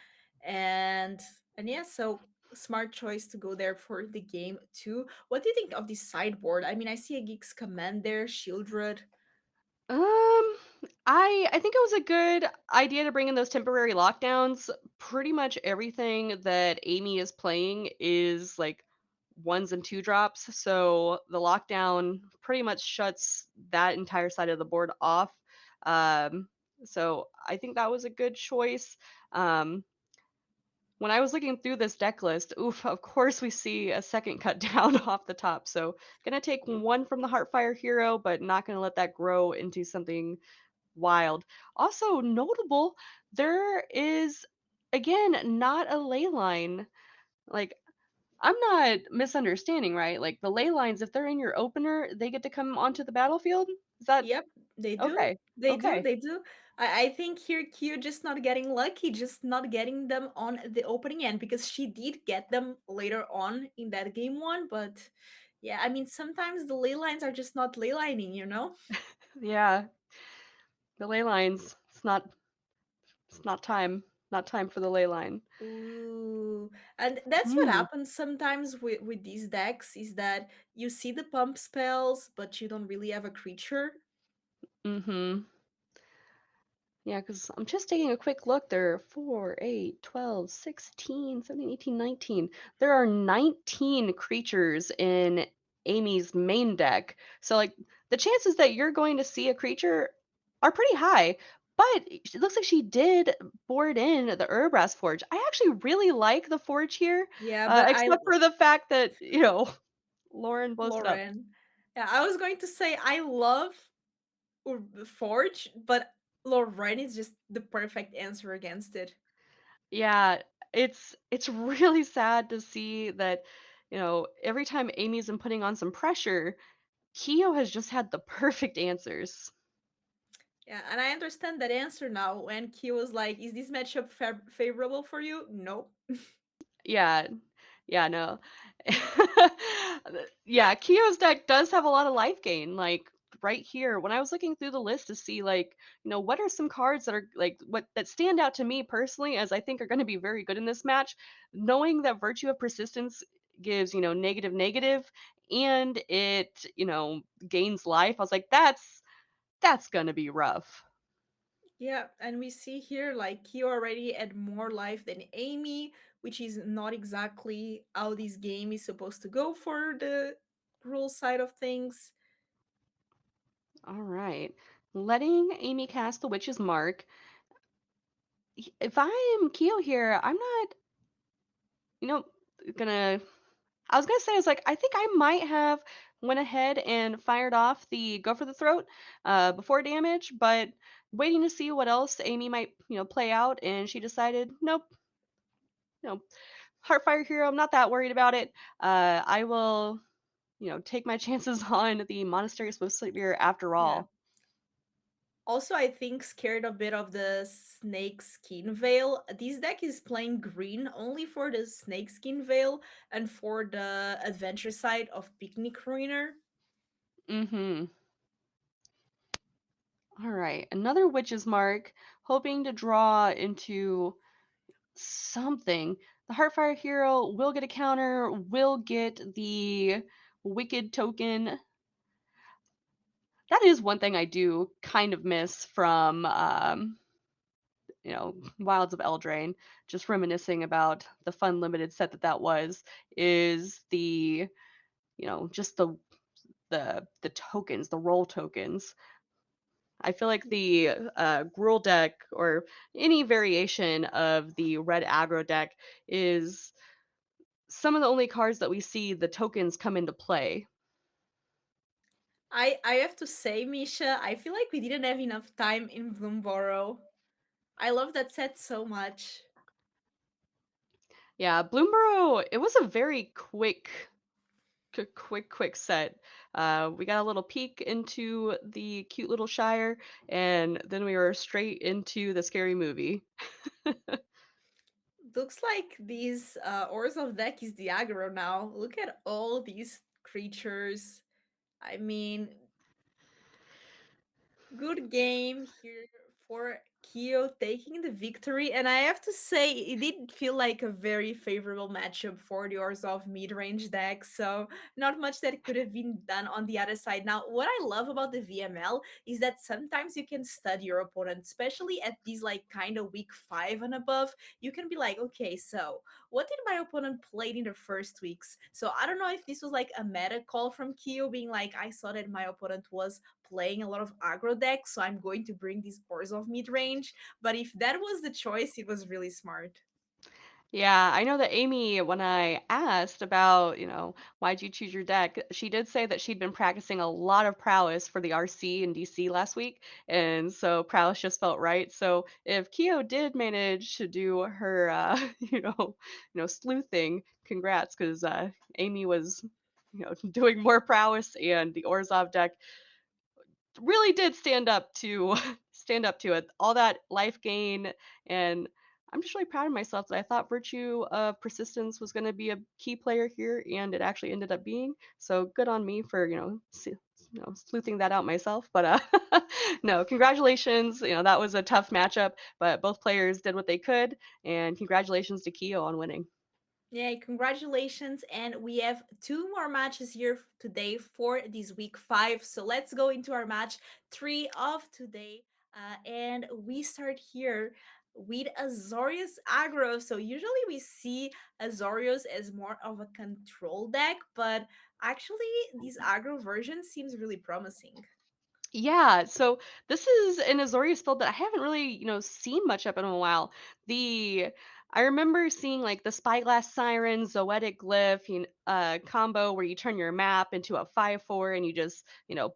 and yeah, so smart choice to go there for the game too. What do you think of this sideboard? I mean, I see a Geeks Command there, Shieldred. Um, I think it was a good idea to bring in those temporary lockdowns. Pretty much everything that Amy is playing is like ones and two drops, so the lockdown pretty much shuts that entire side of the board off. So I think that was a good choice. Um, when I was looking through this deck list, oof, of course we see a second cut down off the top. So gonna take one from the Heartfire Hero, but not gonna let that grow into something wild. Also notable, there is again not a ley line. Like I'm not misunderstanding, right? Like the ley lines, if they're in your opener, they get to come onto the battlefield. Is that Yep, they do. okay? They do. Okay. They do. I think here Q just not getting lucky, just not getting them on the opening end because she did get them later on in that game one. But yeah, I mean, sometimes the ley lines are just not ley lining, you know? Yeah, the ley lines. It's not time. Not time for the ley line. Ooh. And that's what Hmm. happens sometimes with these decks is that you see the pump spells, but you don't really have a creature. Mm-hmm. Yeah, because I'm just taking a quick look. There are 4, 8, 12, 16, 17, 18, 19. There are 19 creatures in Amy's main deck. So, like, the chances that you're going to see a creature are pretty high. But it looks like she did board in the Urbrass Forge. I actually really like the Forge here, Yeah, but I except for the fact that, Lauren blows it up. Lauren. Yeah, I was going to say I love Forge, but Lorraine is just the perfect answer against it. Yeah, it's really sad to see that, every time Amy's been putting on some pressure, Keyo has just had the perfect answers. Yeah, and I understand that answer now when Q was like, "Is this matchup favorable for you?" No. Yeah. Yeah, no. Yeah, Keyo's deck does have a lot of life gain. Like right here, when I was looking through the list to see like, what are some cards that are like what that stand out to me personally as I think are going to be very good in this match, knowing that Virtue of Persistence gives, negative negative and it, gains life. I was like, that's going to be rough. Yeah, and we see here like Q already had more life than Amy, which is not exactly how this game is supposed to go for the rule side of things. All right. Letting Amy cast the Witch's Mark. If I'm Keyo here, I'm not, you know, gonna I was gonna say, I was like, I think I might have went ahead and fired off the Go for the Throat before damage, but waiting to see what else Amy might, play out, and she decided, nope, no, Heartfire Hero, I'm not that worried about it. I will, take my chances on the Monastery of Swift after Yeah. all. Also, I think scared a bit of the snake skin veil. This deck is playing green only for the snake skin veil and for the adventure side of Picnic Ruiner. Mm-hmm. All right, another Witch's Mark, hoping to draw into something. The Heartfire hero will get a counter, will get the Wicked token. That is one thing I do kind of miss from, Wilds of Eldraine. Just reminiscing about the fun limited set that was, is the, just the tokens, the roll tokens. I feel like the Gruul deck or any variation of the red aggro deck is some of the only cards that we see the tokens come into play. I have to say, Misha, I feel like we didn't have enough time in Bloomborough. I love that set so much. Yeah, Bloomborough, it was a very quick set. We got a little peek into the cute little Shire, and then we were straight into the scary movie. Looks like these Orzhov deck is the aggro now. Look at all these creatures. I mean, good game here for Keyo taking the victory. And I have to say, it did feel like a very favorable matchup for the Orzhov mid-range deck. So not much that could have been done on the other side. Now, what I love about the VML is that sometimes you can study your opponent, especially at these like kind of week 5 and above. You can be like, okay, so what did my opponent play in the first weeks? So I don't know if this was like a meta call from Keyo being like, I saw that my opponent was playing a lot of aggro decks, so I'm going to bring this Orzhov mid range. But if that was the choice, it was really smart. Yeah, I know that Amy, when I asked about, why'd you choose your deck, she did say that she'd been practicing a lot of prowess for the RC and DC last week, and so prowess just felt right. So if Keyo did manage to do her, sleuthing, congrats, because Amy was, doing more prowess, and the Orzhov deck really did stand up to stand up to it. All that life gain, and I'm just really proud of myself that I thought virtue of persistence was going to be a key player here, and it actually ended up being. So good on me for sleuthing that out myself. But no, congratulations. That was a tough matchup, but both players did what they could, and congratulations to Keo on winning. Yay, congratulations. And we have two more matches here today for this week 5. So let's go into our match 3 of today. And we start here with Azorius Aggro. So usually we see Azorius as more of a control deck, but actually this aggro version seems really promising. Yeah, so this is an Azorius build that I haven't really, seen much of in a while. The I remember seeing like the Spyglass Siren, Zoetic Glyph, combo where you turn your map into a 5/4 and you just,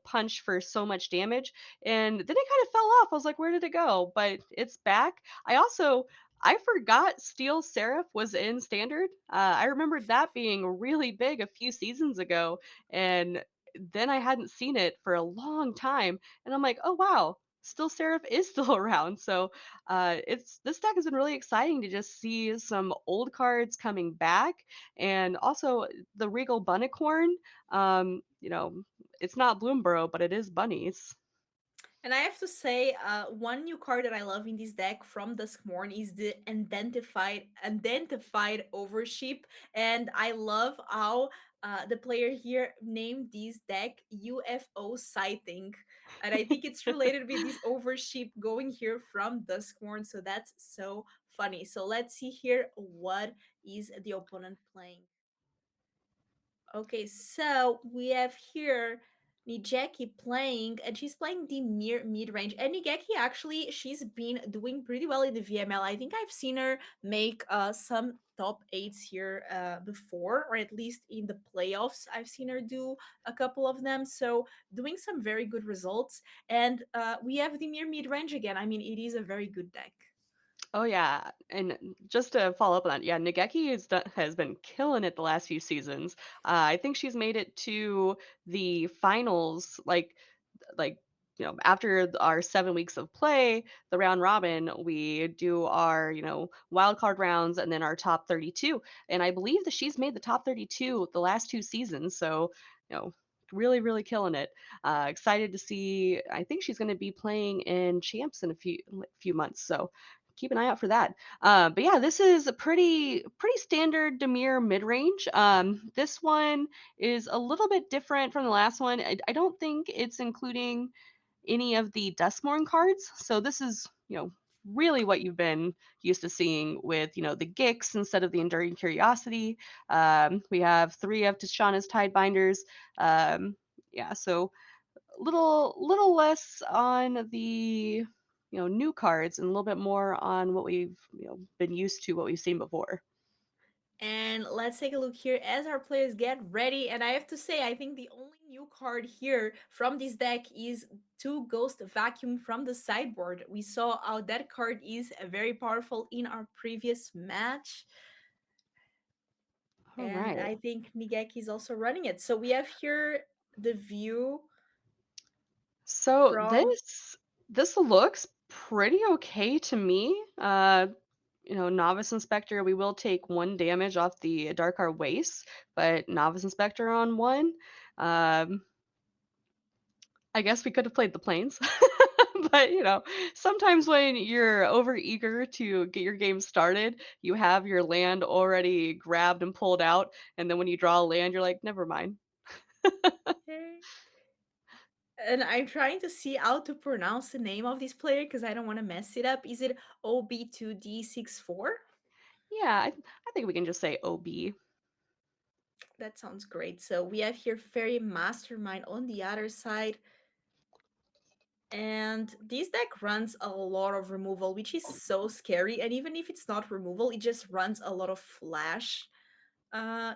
punch for so much damage. And then it kind of fell off. I was like, where did it go? But it's back. I forgot Steel Seraph was in standard. I remembered that being really big a few seasons ago, and then I hadn't seen it for a long time, and I'm like, "Oh, wow, still Seraph is still around." So, it's this deck has been really exciting to just see some old cards coming back, and also the Regal Bunnicorn. It's not Bloomborough, but it is bunnies. And I have to say, one new card that I love in this deck from Duskmorn is the identified overship, and I love how the player here named this deck UFO sighting, and I think it's related with this overship going here from Duskmorn, so that's so funny. So let's see here what is the opponent playing. Okay, so we have here Nigekki playing, and she's playing the mid range. And Nigekki actually, she's been doing pretty well in the VML. I think I've seen her make some top eights here before, or at least in the playoffs. I've seen her do a couple of them, so doing some very good results. And we have the mid range again. I mean, it is a very good deck. Oh yeah, and just to follow up on that, yeah, Nigeki has been killing it the last few seasons. I think she's made it to the finals, like after our 7 weeks of play, the round robin, we do our wild card rounds and then our top 32, and I believe that she's made the top 32 the last 2 seasons. So really really killing it. Excited to see. I think she's going to be playing in champs in a few months, so keep an eye out for that. But yeah, this is a pretty standard Dimir mid range. This one is a little bit different from the last one. I don't think it's including any of the Duskmorn cards. So this is, really what you've been used to seeing with, the Gix instead of the Enduring Curiosity. We have 3 of Tishana's Tidebinders. Yeah, so little less on the new cards and a little bit more on what we've been used to, what we've seen before. And let's take a look here as our players get ready. And I have to say, I think the only new card here from this deck is 2 Ghost Vacuum from the sideboard. We saw how that card is very powerful in our previous match. All And right. I think Nigeki is also running it. So we have here the view So from. this looks pretty okay to me. Novice Inspector, we will take 1 damage off the Dark Art Waste, but Novice Inspector on 1. Um, I guess we could have played the Plains. But, sometimes when you're over eager to get your game started, you have your land already grabbed and pulled out, and then when you draw a land, you're like, never mind. Okay. And I'm trying to see how to pronounce the name of this player because I don't want to mess it up. Is it OB2D64? Yeah, I think we can just say OB. That sounds great. So we have here Fairy Mastermind on the other side. And this deck runs a lot of removal, which is so scary. And even if it's not removal, it just runs a lot of flash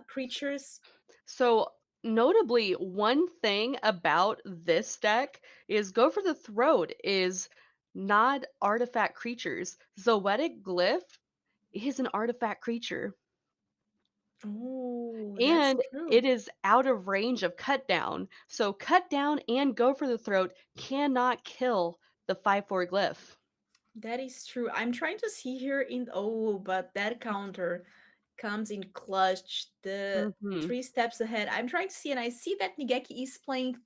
creatures. So, notably, one thing about this deck is Go for the Throat is not artifact creatures. Zoetic Glyph is an artifact creature, Oh, that's and true. it is out of range of Cut Down. So, Cut Down and Go for the Throat cannot kill the 5/4 Glyph. That is true. I'm trying to see here in oh, but that counter comes in clutch. The Hmm. 3 steps ahead. I'm trying to see, and I see that Nigekki is playing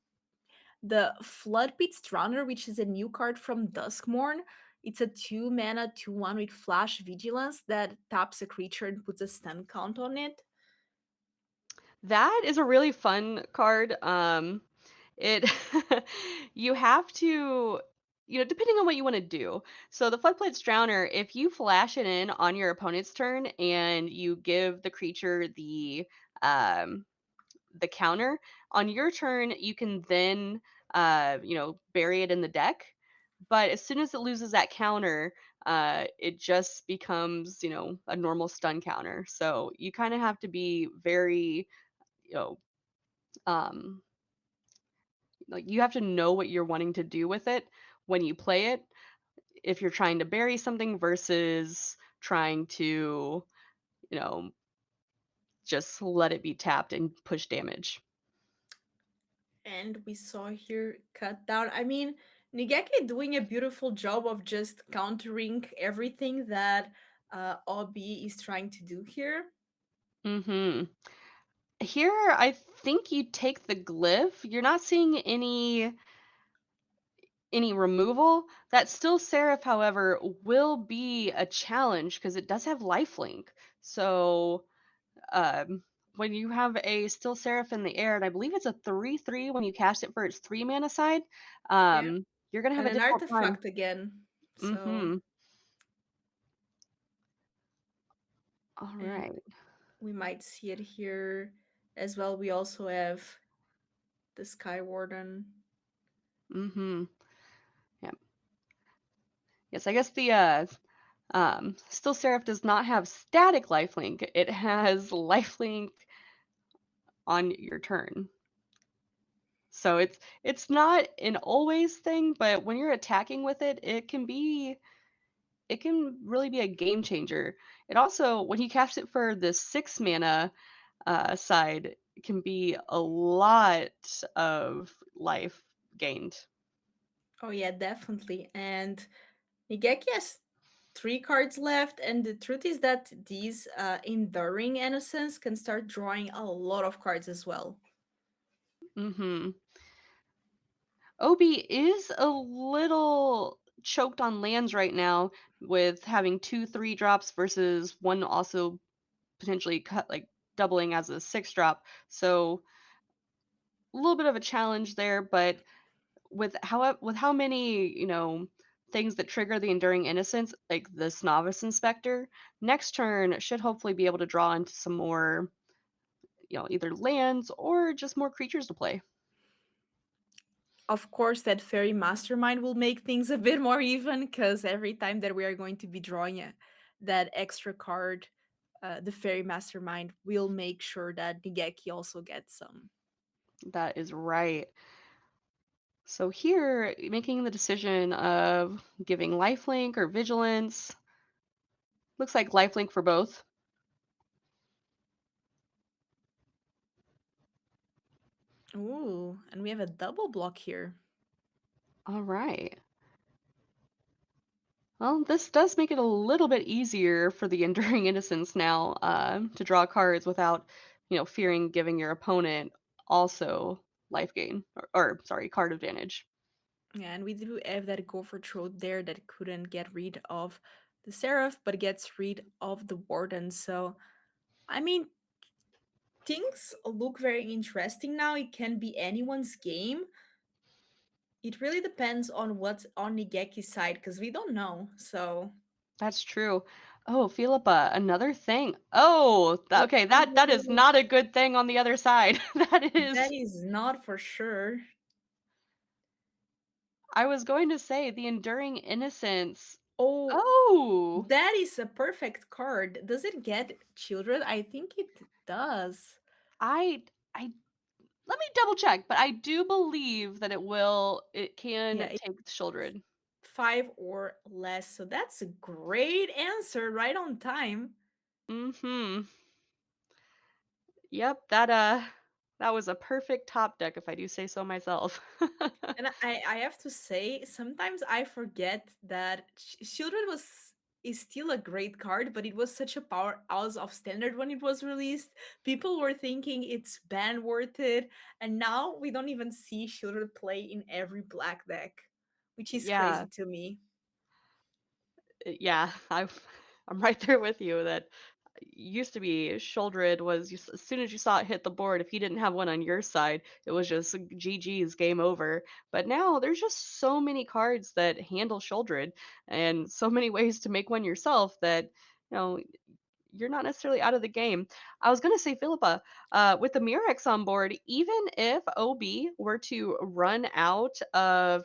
the Floodpit Drowner, which is a new card from Duskmorn. It's a 2 mana 2/1 with Flash Vigilance that taps a creature and puts a stun count on it. That is a really fun card. It you have to depending on what you want to do. So the Floodplates Drowner, if you flash it in on your opponent's turn and you give the creature um the counter on your turn, you can then bury it in the deck. But as soon as it loses that counter, it just becomes, a normal stun counter. So you kind of have to be very, you know, um like you have to know what you're wanting to do with it when you play it, if you're trying to bury something versus trying to, you know, just let it be tapped and push damage. And we saw here cut down. I mean, Nigeki doing a beautiful job of just countering everything that Obi is trying to do here. Mhm. Here, I think you take the glyph. You're not seeing any removal. That still Seraph, however, will be a challenge because it does have lifelink. So um, when you have a Still Seraph in the air, and I believe it's a 3/3 when you cast it for its 3 mana side, Yeah. you're gonna have And a an difficult time. artifact again. So, Mhm. All and right. we might see it here as well. We also have the Sky Warden. Mhm. Yeah. Yes, I guess the Still Seraph does not have static lifelink. It has lifelink on your turn. So it's not an always thing, but when you're attacking with it, it can really be a game changer. It also, when you cast it for the 6 mana side, it can be a lot of life gained. Oh yeah, definitely. And Nigeki has 3 cards left, and the truth is that these Enduring Innocence can start drawing a lot of cards as well. Hmm. Obi is a little choked on lands right now with having 2 3 drops versus one also potentially cut like doubling as a 6 drop. So a little bit of a challenge there, but with how many things that trigger the enduring innocence, like this novice inspector, next turn should hopefully be able to draw into some more, either lands or just more creatures to play. Of course, that Fairy Mastermind will make things a bit more even because every time that we are going to be drawing that extra card, the Fairy Mastermind will make sure that Nigeki also gets some. That is right. So here, making the decision of giving lifelink or vigilance. Looks like lifelink for both. Ooh, and we have a double block here. All right. Well, this does make it a little bit easier for the Enduring Innocence now, to draw cards without, fearing giving your opponent also life gain or sorry, card advantage. Yeah, and we do have that Gopher Throat there that couldn't get rid of the Seraph, but gets rid of the Warden. So, I mean, things look very interesting now. It can be anyone's game. It really depends on what's on Nigeki's side because we don't know. So, That's true. Oh, Filipa, another thing. Oh, okay, that is oh, not a good thing on the other side. That that is, is not for sure. I was going to say the Enduring Innocence. Oh, Oh, that is a perfect card. Does it get children? I think it does. I I let me double check, but I do believe that it Yeah, can it's take children. five or less. So that's a great answer, right on time. Mhm. Yep, that was a perfect top deck if I do say so myself. And I have to say, sometimes I forget that Shieldred was is still a great card, but it was such a power out of standard when it was released. People were thinking it's ban worth it, and now we don't even see Shieldred play in every black deck, which is crazy Yeah, to me. yeah, I'm right there with you that used to be Sholdred was just as soon as you saw it hit the board, if you didn't have one on your side, it was just GG's game over. But now there's just so many cards that handle Sholdred and so many ways to make one yourself that you're not necessarily out of the game. I was gonna say, Philippa, with the Murex on board, even if OB were to run out of,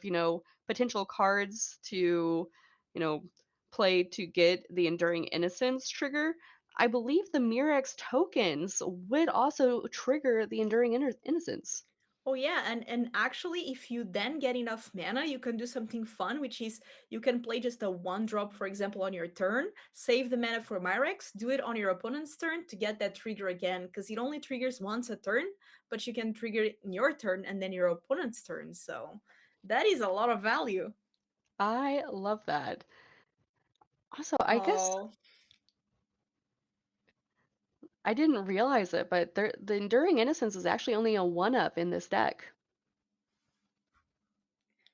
potential cards to, you know, play to get the Enduring Innocence trigger, I believe the Murex tokens would also trigger the Enduring Innocence. Oh yeah, and actually if you then get enough mana, you can do something fun, which is you can play just a one drop, for example, on your turn, save the mana for Myrex, do it on your opponent's turn to get that trigger again, because it only triggers once a turn, but you can trigger it in your turn and then your opponent's turn. So that is a lot of value. I love that. Also, I guess Oh, I didn't realize it, but the Enduring Innocence is actually only a one up in this deck.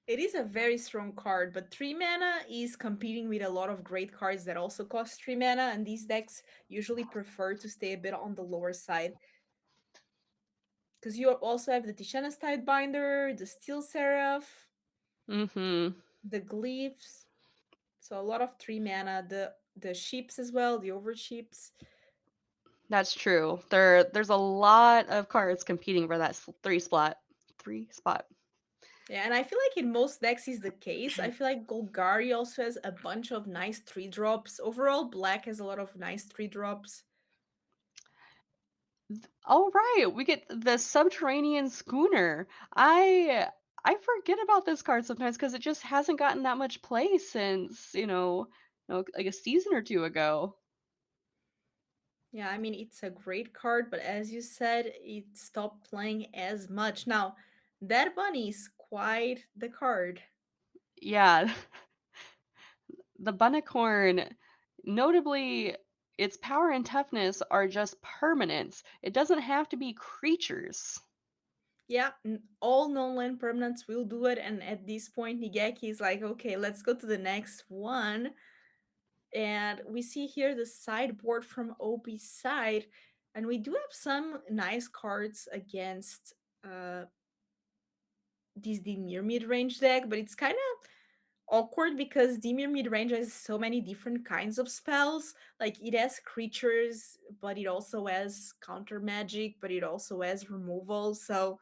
it is a very strong card, but 3 mana is competing with a lot of great cards that also cost 3 mana, and these decks usually prefer to stay a bit on the lower side. Because you also have the Tishana's Tidebinder, the Steel Seraph, Mm-hmm. the Glyphs. So a lot of 3 mana, the sheeps as well, the oversheeps. That's true. There's a lot of cards competing for that three spot. Yeah, and I feel like in most decks is the case. I feel like Golgari also has a bunch of nice 3 drops. Overall, Black has a lot of nice 3 drops. Oh right, we get the Subterranean Schooner. I forget about this card sometimes because it just hasn't gotten that much play since like a season or two ago. Yeah, I mean, it's a great card, but as you said, it stopped playing as much. Now, that bunny is quite the card. Yeah, the Bunnicorn, notably, its power and toughness are just permanents. It doesn't have to be creatures. Yeah, all non-land permanents will do it, and at this point, Nigekki is like, okay, let's go to the next one. And we see here the sideboard from OP's side, and we do have some nice cards against this Dimir mid-range deck, but it's kind of awkward because Dimir mid-range has so many different kinds of spells. Like it has creatures, but it also has counter magic, but it also has removal. So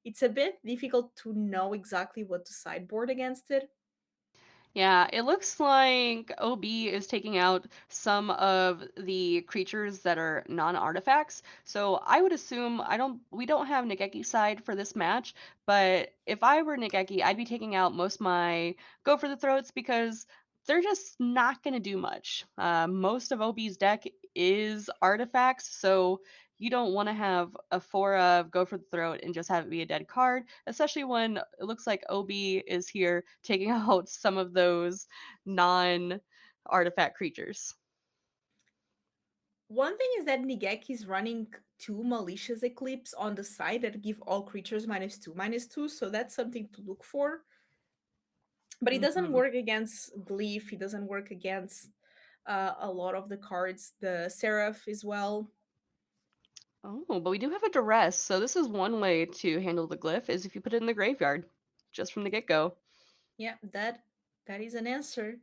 it's a bit difficult to know exactly what to sideboard against it. Yeah, it looks like OB is taking out some of the creatures that are non-artifacts. So I would assume we don't have Nigekki side for this match, but if I were Nigekki, I'd be taking out most my go for the throats because they're just not going to do much. Most of OB's deck is artifacts, so you don't want to have a four of go for the throat and just have it be a dead card, especially when it looks like OB is here taking out some of those non artifact creatures. One thing is that Nigek is running two malicious eclipse on the side that give all creatures -2/-2, so that's something to look for. But it doesn't Hmm. work against Glyph, it doesn't work against a lot of the cards, the Seraph as well. Oh, but we do have a duress, so this is one way to handle the glyph is if you put it in the graveyard, just from the get-go. Yeah, that is an answer.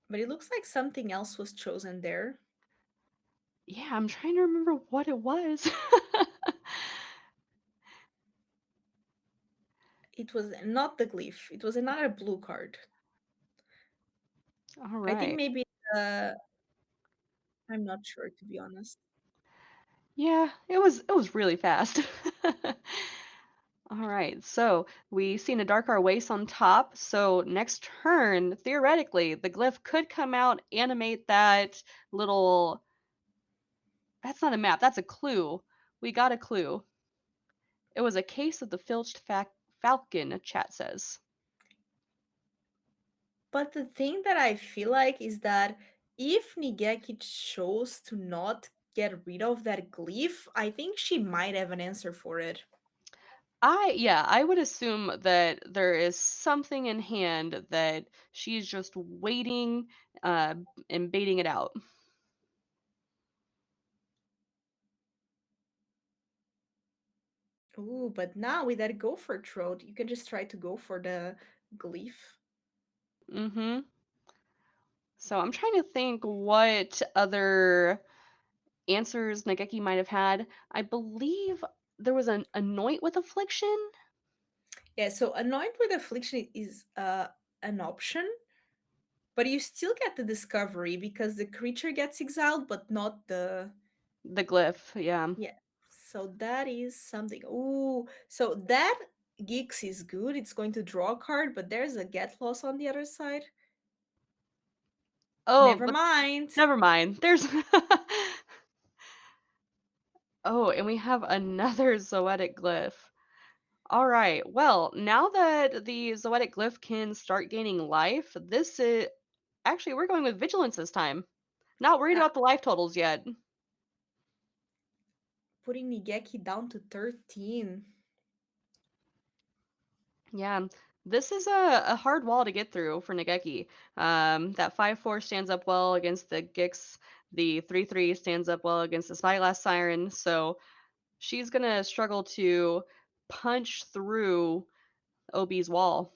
But it looks like something else was chosen there. Yeah, I'm trying to remember what it was. It was not the glyph. It was another blue card. All I think right. maybe I'm not sure to be honest. Yeah, it was really fast. All right, so we seen a Darkar Waste on top. So next turn, theoretically, the glyph could come out, animate that little. That's not a map. That's a clue. We got a clue. It was a case of the filched falcon. Chat says. But the thing that I feel like is that if Nigekki chose to not get rid of that glyph, I think she might have an answer for it. I would assume that there is something in hand that she's just waiting, uh, and baiting it out. Ooh, but now with that gopher throat, you can just try to go for the glyph. Mm-hmm. So I'm trying to think what other answers Nageki might have had. I believe there was an anoint with affliction. Yeah, so anoint with affliction is an option, but you still get the discovery because the creature gets exiled, but not the The glyph, yeah. yeah. So that is something. Ooh, so that Geeks is good. It's going to draw a card, but there's a get loss on the other side. Oh, Never but mind. never mind. There's Oh, and we have another Zoetic glyph. All right. Well, now that the Zoetic glyph can start gaining life, this is actually we're going with vigilance this time. Not worried Uh, about the life totals yet. putting Nigeki down to 13. Yeah, this is a hard wall to get through for Nageki. That 5/4 stands up well against the Gix. The 3/3 stands up well against the Spyglass Siren. So she's gonna struggle to punch through OB's wall.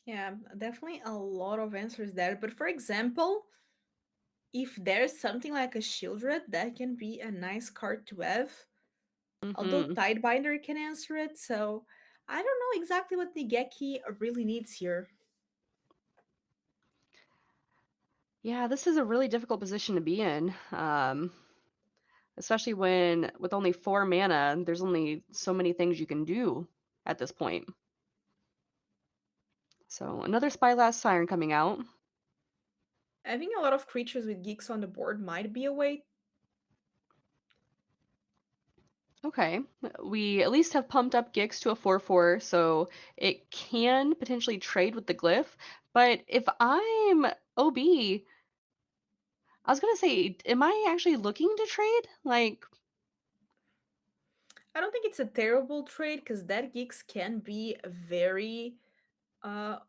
Yeah, definitely a lot of answers there. But for example, if there's something like a Shieldred, that can be a nice card to have. Although Hmm. Tidebinder can answer it, so I don't know exactly what Nigeki really needs here. Yeah, this is a really difficult position to be in. Especially when with only 4 mana, there's only so many things you can do at this point. So another Spyglass Siren coming out. Having a lot of creatures with geeks on the board might be a way. Okay. We at least have pumped up Gix to a 4/4, so it can potentially trade with the glyph. But if I'm OB, I was gonna say, am I actually looking to trade? Like, I don't think it's a terrible trade because that geeks can be very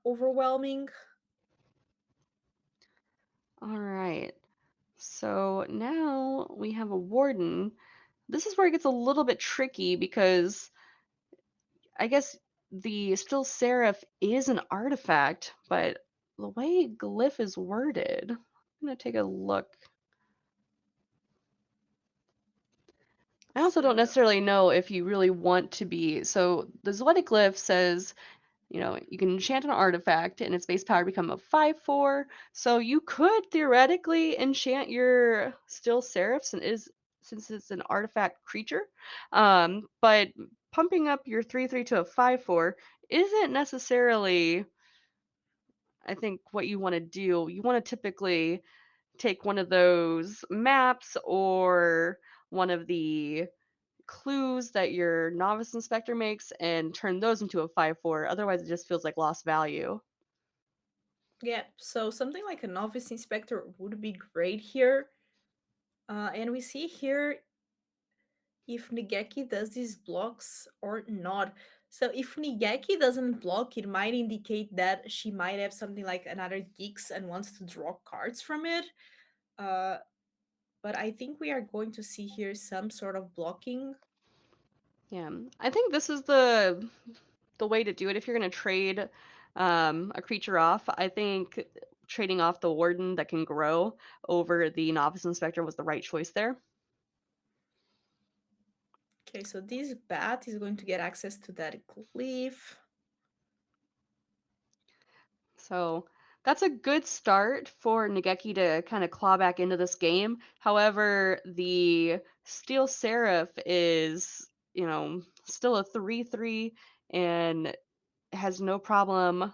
overwhelming. all right. So now we have a warden. This is where it gets a little bit tricky because I guess the still seraph is an artifact, but the way glyph is worded, I'm gonna take a look. I also don't So necessarily know if you really want to be. So the Zoetic glyph says, you can enchant an artifact and its base power become a 5/4. So you could theoretically enchant your still seraphs and is since it's an artifact creature. But pumping up your 3/3 to a 5/4 isn't necessarily, I think, what you want to do. You want to typically take one of those maps or one of the clues that your novice inspector makes and turn those into a 5/4. Otherwise, it just feels like lost value. yeah, so something like a novice inspector would be great here. And we see here if Nigeki does these blocks or not. So if Nigeki doesn't block, it might indicate that she might have something like another Geeks and wants to draw cards from it. Uh, but I think we are going to see here some sort of blocking. Yeah, I think this is the way to do it if you're going to trade a creature off. I think trading off the warden that can grow over the novice inspector was the right choice there. Okay, so this bat is going to get access to that glyph. So that's a good start for Nigekki to kind of claw back into this game. However, the Steel Seraph is, still a 3-3 and has no problem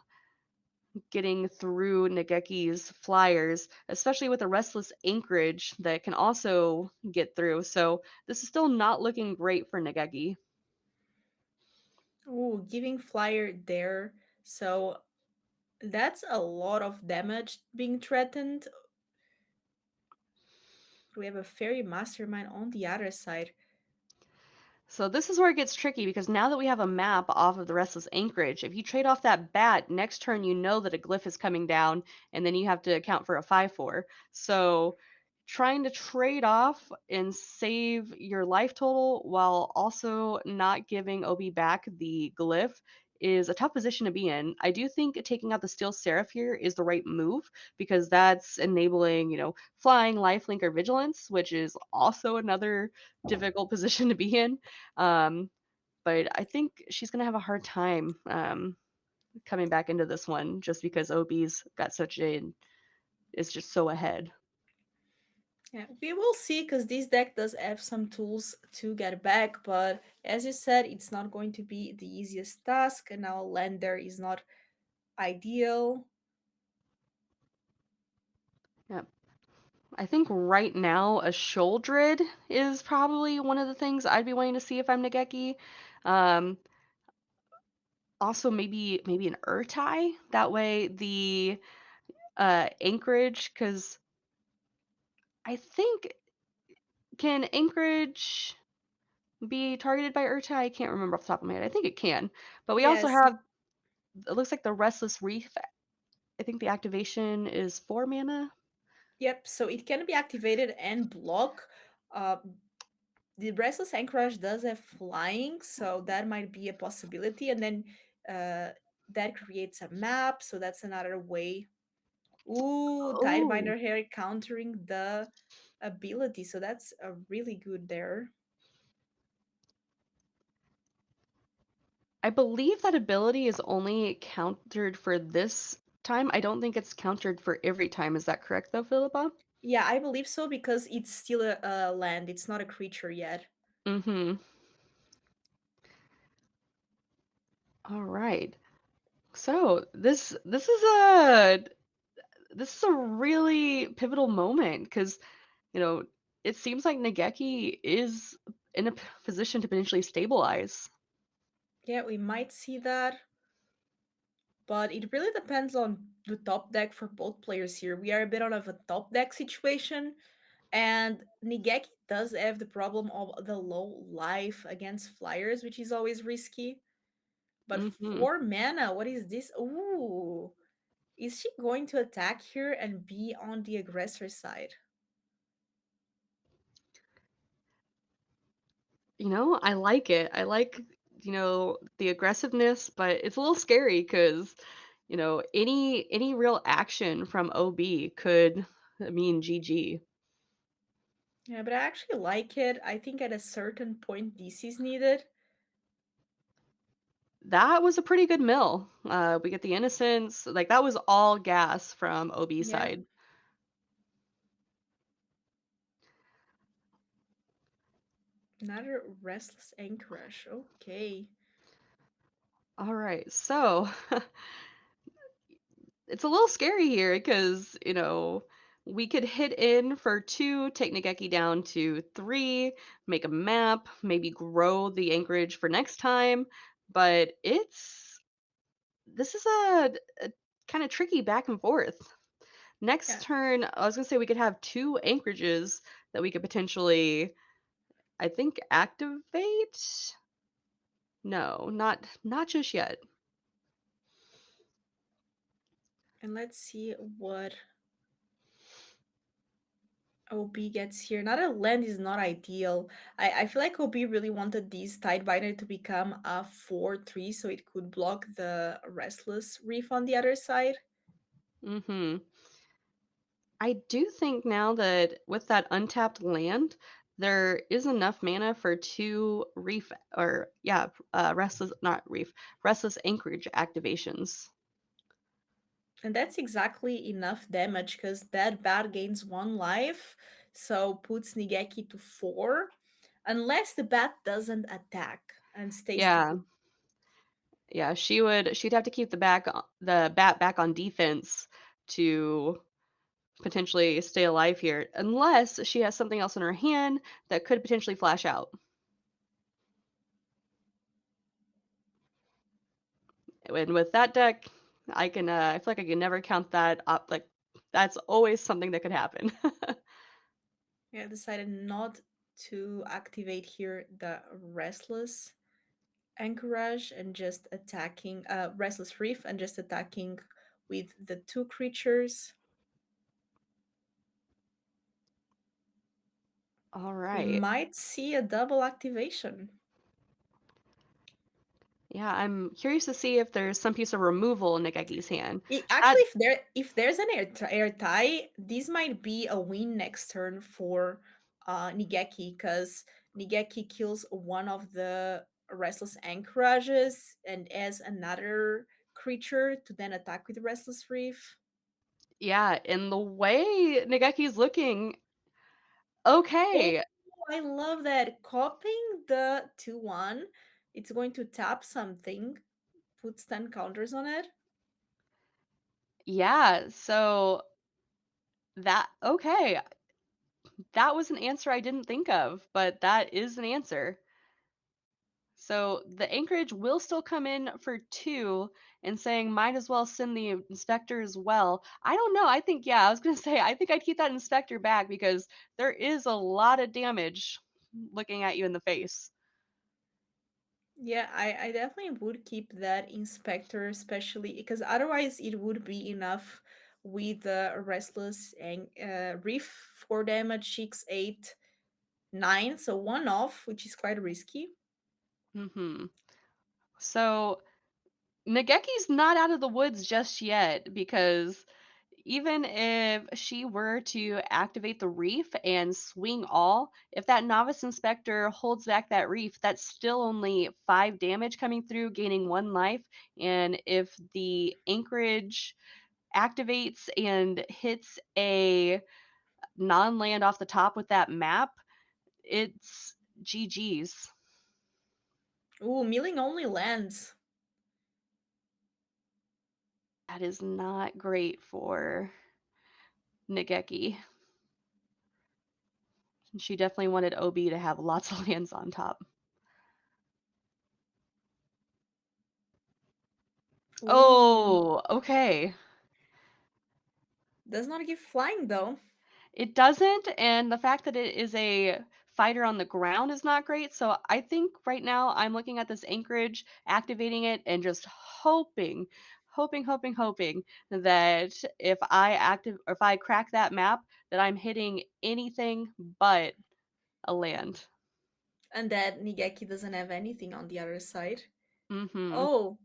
getting through Nigekki's flyers, especially with a Restless Anchorage that can also get through. So this is still not looking great for Nigekki. Ooh, giving flyer there. So that's a lot of damage being threatened. We have a fairy mastermind on the other side. So this is where it gets tricky because now that we have a map off of the Restless Anchorage, if you trade off that bat, next turn you know that a glyph is coming down, and then you have to account for a 5/4. So trying to trade off and save your life total while also not giving OB back the glyph is a tough position to be in. I do think taking out the Steel Seraph here is the right move because that's enabling, flying, lifelink, or vigilance, which is also another difficult position to be in. Um, but I think she's gonna have a hard time coming back into this one just because OB's got such a is just so ahead. Yeah, we will see because this deck does have some tools to get back, but as you said, it's not going to be the easiest task, and now land there is not ideal. Yeah, I think right now a Sholdred is probably one of the things I'd be wanting to see if I'm Nageki. Um, Also maybe an Urtai. That way the Anchorage, because I think can Anchorage be targeted by Urtai? I can't remember off the top of my head. I think it can. But we also Yes, have it looks like the Restless Reef. I think the activation is 4 mana. yep, so it can be activated and block. Uh, the Restless Anchorage does have flying, so that might be a possibility. And then that creates a map, so that's another way. Ooh, Oh, Tidebinder Hair countering the ability, so that's a really good there. I believe that ability is only countered for this time. I don't think it's countered for every time. Is that correct though, Philippa? Yeah, I believe so because it's still a land. It's not a creature yet. Mm-hmm. All right. So this is a really pivotal moment because you know it seems like Nageki is in a position to potentially stabilize. Yeah, we might see that, but it really depends on the top deck for both players here. We are a bit on of a top deck situation, and Nigeki does have the problem of the low life against flyers, which is always risky. But Mm-hmm. 4 mana, what is this? Ooh, is she going to attack here and be on the aggressor side? I like it. I like, the aggressiveness, but it's a little scary because, any real action from OB could mean GG. Yeah, but I actually like it. I think at a certain point this is needed. That was a pretty good mill. We get the innocence. Like that was all gas from OB Yeah, side. another restless anchorage. Okay. All right. So, it's a little scary here because, we could hit in for 2, take Nageki down to 3, make a map, maybe grow the anchorage for next time, but this is a kind of tricky back and forth. Next Yeah. turn, I was gonna say we could have 2 anchorages that we could potentially, I think, activate. No, not just yet. And let's see what OB gets here. Another land is not ideal. I feel like OB really wanted this Tidebinder to become a 4-3 so it could block the Restless Reef on the other side. Mhm. I do think now that with that untapped land, there is enough mana for two reef or yeah, restless not reef, restless anchorage activations. And that's exactly enough damage because that bat gains 1 life, so puts Nigekki to 4, unless the bat doesn't attack and stays to Yeah. play. Yeah, she'd have to keep the bat back on defense to potentially stay alive here, unless she has something else in her hand that could potentially flash out. And with that deck, I feel like I can never count that up. Like that's always something that could happen. Yeah, I decided not to activate here the Restless Anchorage and just attacking Restless Reef and just attacking with the 2 creatures. All We right. might see a double activation. Yeah, I'm curious to see if there's some piece of removal in Nigekki's hand. Actually, That if there's an air tie, this might be a win next turn for Nigekki because Nigekki kills one of the Restless Anchorages and adds another creature to then attack with Restless Reef. yeah, in the way Nigekki's looking, Oh, okay. I love that. Copying the 2/1, it's going to tap something, puts 10 counters on it. Yeah, so that okay. That was an answer I didn't think of, but that is an answer. So the anchorage will still come in for 2 and saying might as well send the inspector as well. I don't know. I think yeah, I was going to say I think I'd keep that inspector back because there is a lot of damage looking at you in the face. Yeah, I definitely would keep that inspector, especially because otherwise it would be enough with the restless and reef 4 damage, 6, 8, 9, so 1 off, which is quite risky. Mhm. So Nageki's not out of the woods just yet because even if she were to activate the reef and swing all, if that novice inspector holds back that reef, that's still only 5 damage coming through, gaining 1 life. And if the anchorage activates and hits a non land off the top with that map, it's GG's. Ooh, milling only lands. That is not great for Nageki. She definitely wanted OB to have lots of lands on top. Ooh, Oh, okay. does not give flying though. It doesn't, and the fact that it is a fighter on the ground is not great. So I think right now I'm looking at this anchorage, activating it, and just hoping that if I crack that map, that I'm hitting anything but a land. And that Nigeki doesn't have anything on the other side. Mm-hmm. Oh,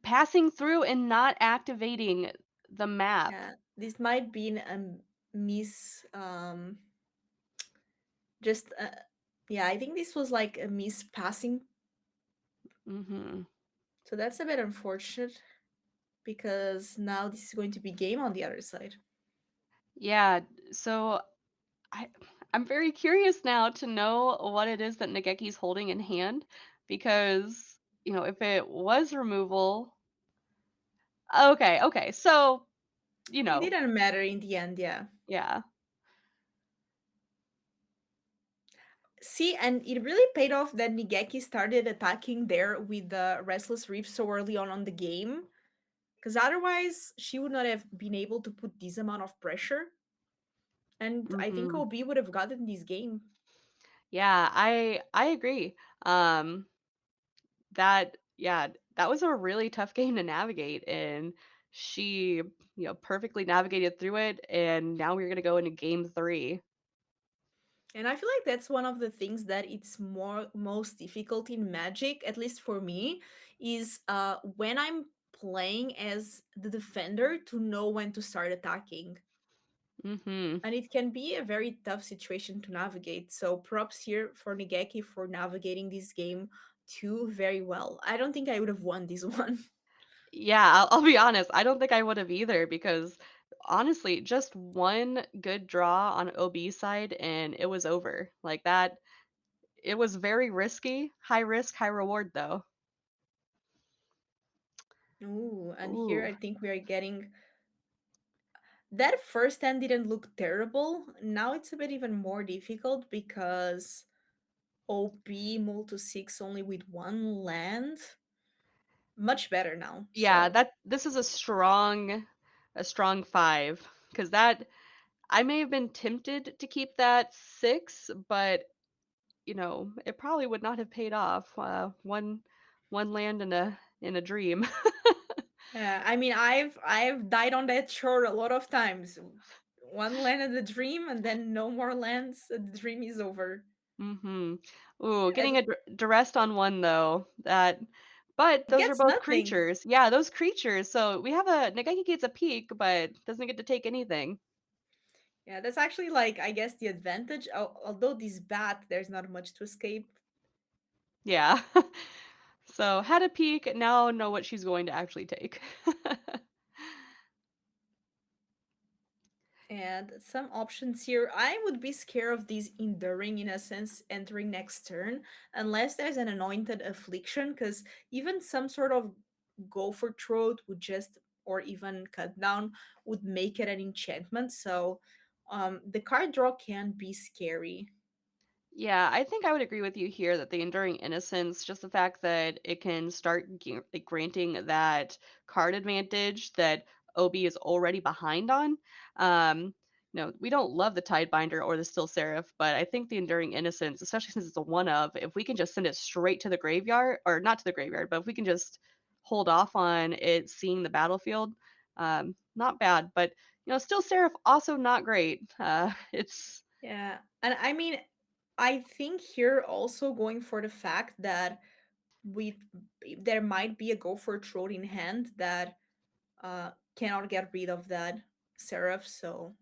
Passing through and not activating the map. yeah, this might be a miss. Just yeah, I think this was like a miss passing, Mm-hmm. so that's a bit unfortunate because now this is going to be game on the other side. Yeah, so I I'm very curious now to know what it is that Nageki's holding in hand because, if it was removal. Okay. So, you It know, didn't matter in the end, yeah. yeah. See, and it really paid off that Nigeki started attacking there with the Restless Reef so early on the game, because otherwise she would not have been able to put this amount of pressure. And I think Mhm. OB would have gotten this game. Yeah, I agree. Um that was a really tough game to navigate and she, perfectly navigated through it and now we're going to go into game 3. And I feel like that's one of the things that it's most difficult in Magic, at least for me, is when I'm playing as the defender to know when to start attacking. Mhm. And it can be a very tough situation to navigate. So props here for Nigekki for navigating this game too very well. I don't think I would have won this one. Yeah, I'll be honest, I don't think I would have either because honestly, just one good draw on OB side and it was over. Like that, it was very risky, high risk, high reward though. Ooh, and here Ooh. I think we are getting that first hand didn't look terrible. Now it's a bit even more difficult because OP multi 6 only with one land. Much better now. Yeah, So that this is a strong 5 because that I may have been tempted to keep that 6, but it probably would not have paid off. One land in a dream. yeah, I mean I've died on that shore a lot of times. One land at the dream and then no more lands. The dream is over. Mhm. Ooh, It, getting a duress on one though, but it those are gets both nothing. creatures. Yeah, those creatures. So we have a Nageki gets a peek, but doesn't get to take anything. Yeah, that's actually like I guess the advantage. Although this bat, there's not much to escape. Yeah. So had a peek, now know what she's going to actually take. And some options here. I would be scared of these enduring in a sense entering next turn, unless there's an anointed affliction, because even some sort of go for throat would just or even cut down would make it an enchantment. So the card draw can be scary. Yeah, I think I would agree with you here that the enduring innocence, just the fact that it can start like, granting that card advantage that OB is already behind on. Um, we don't love the Tidebinder or the Still Seraph, but I think the enduring innocence, especially since it's a one of, if we can just send it straight to the graveyard, or not to the graveyard, but if we can just hold off on it seeing the battlefield, not bad. But Still Seraph also not great. It's Yeah, and I mean, I think here also going for the fact that we there might be a go for throat in hand that cannot get rid of that seraph. So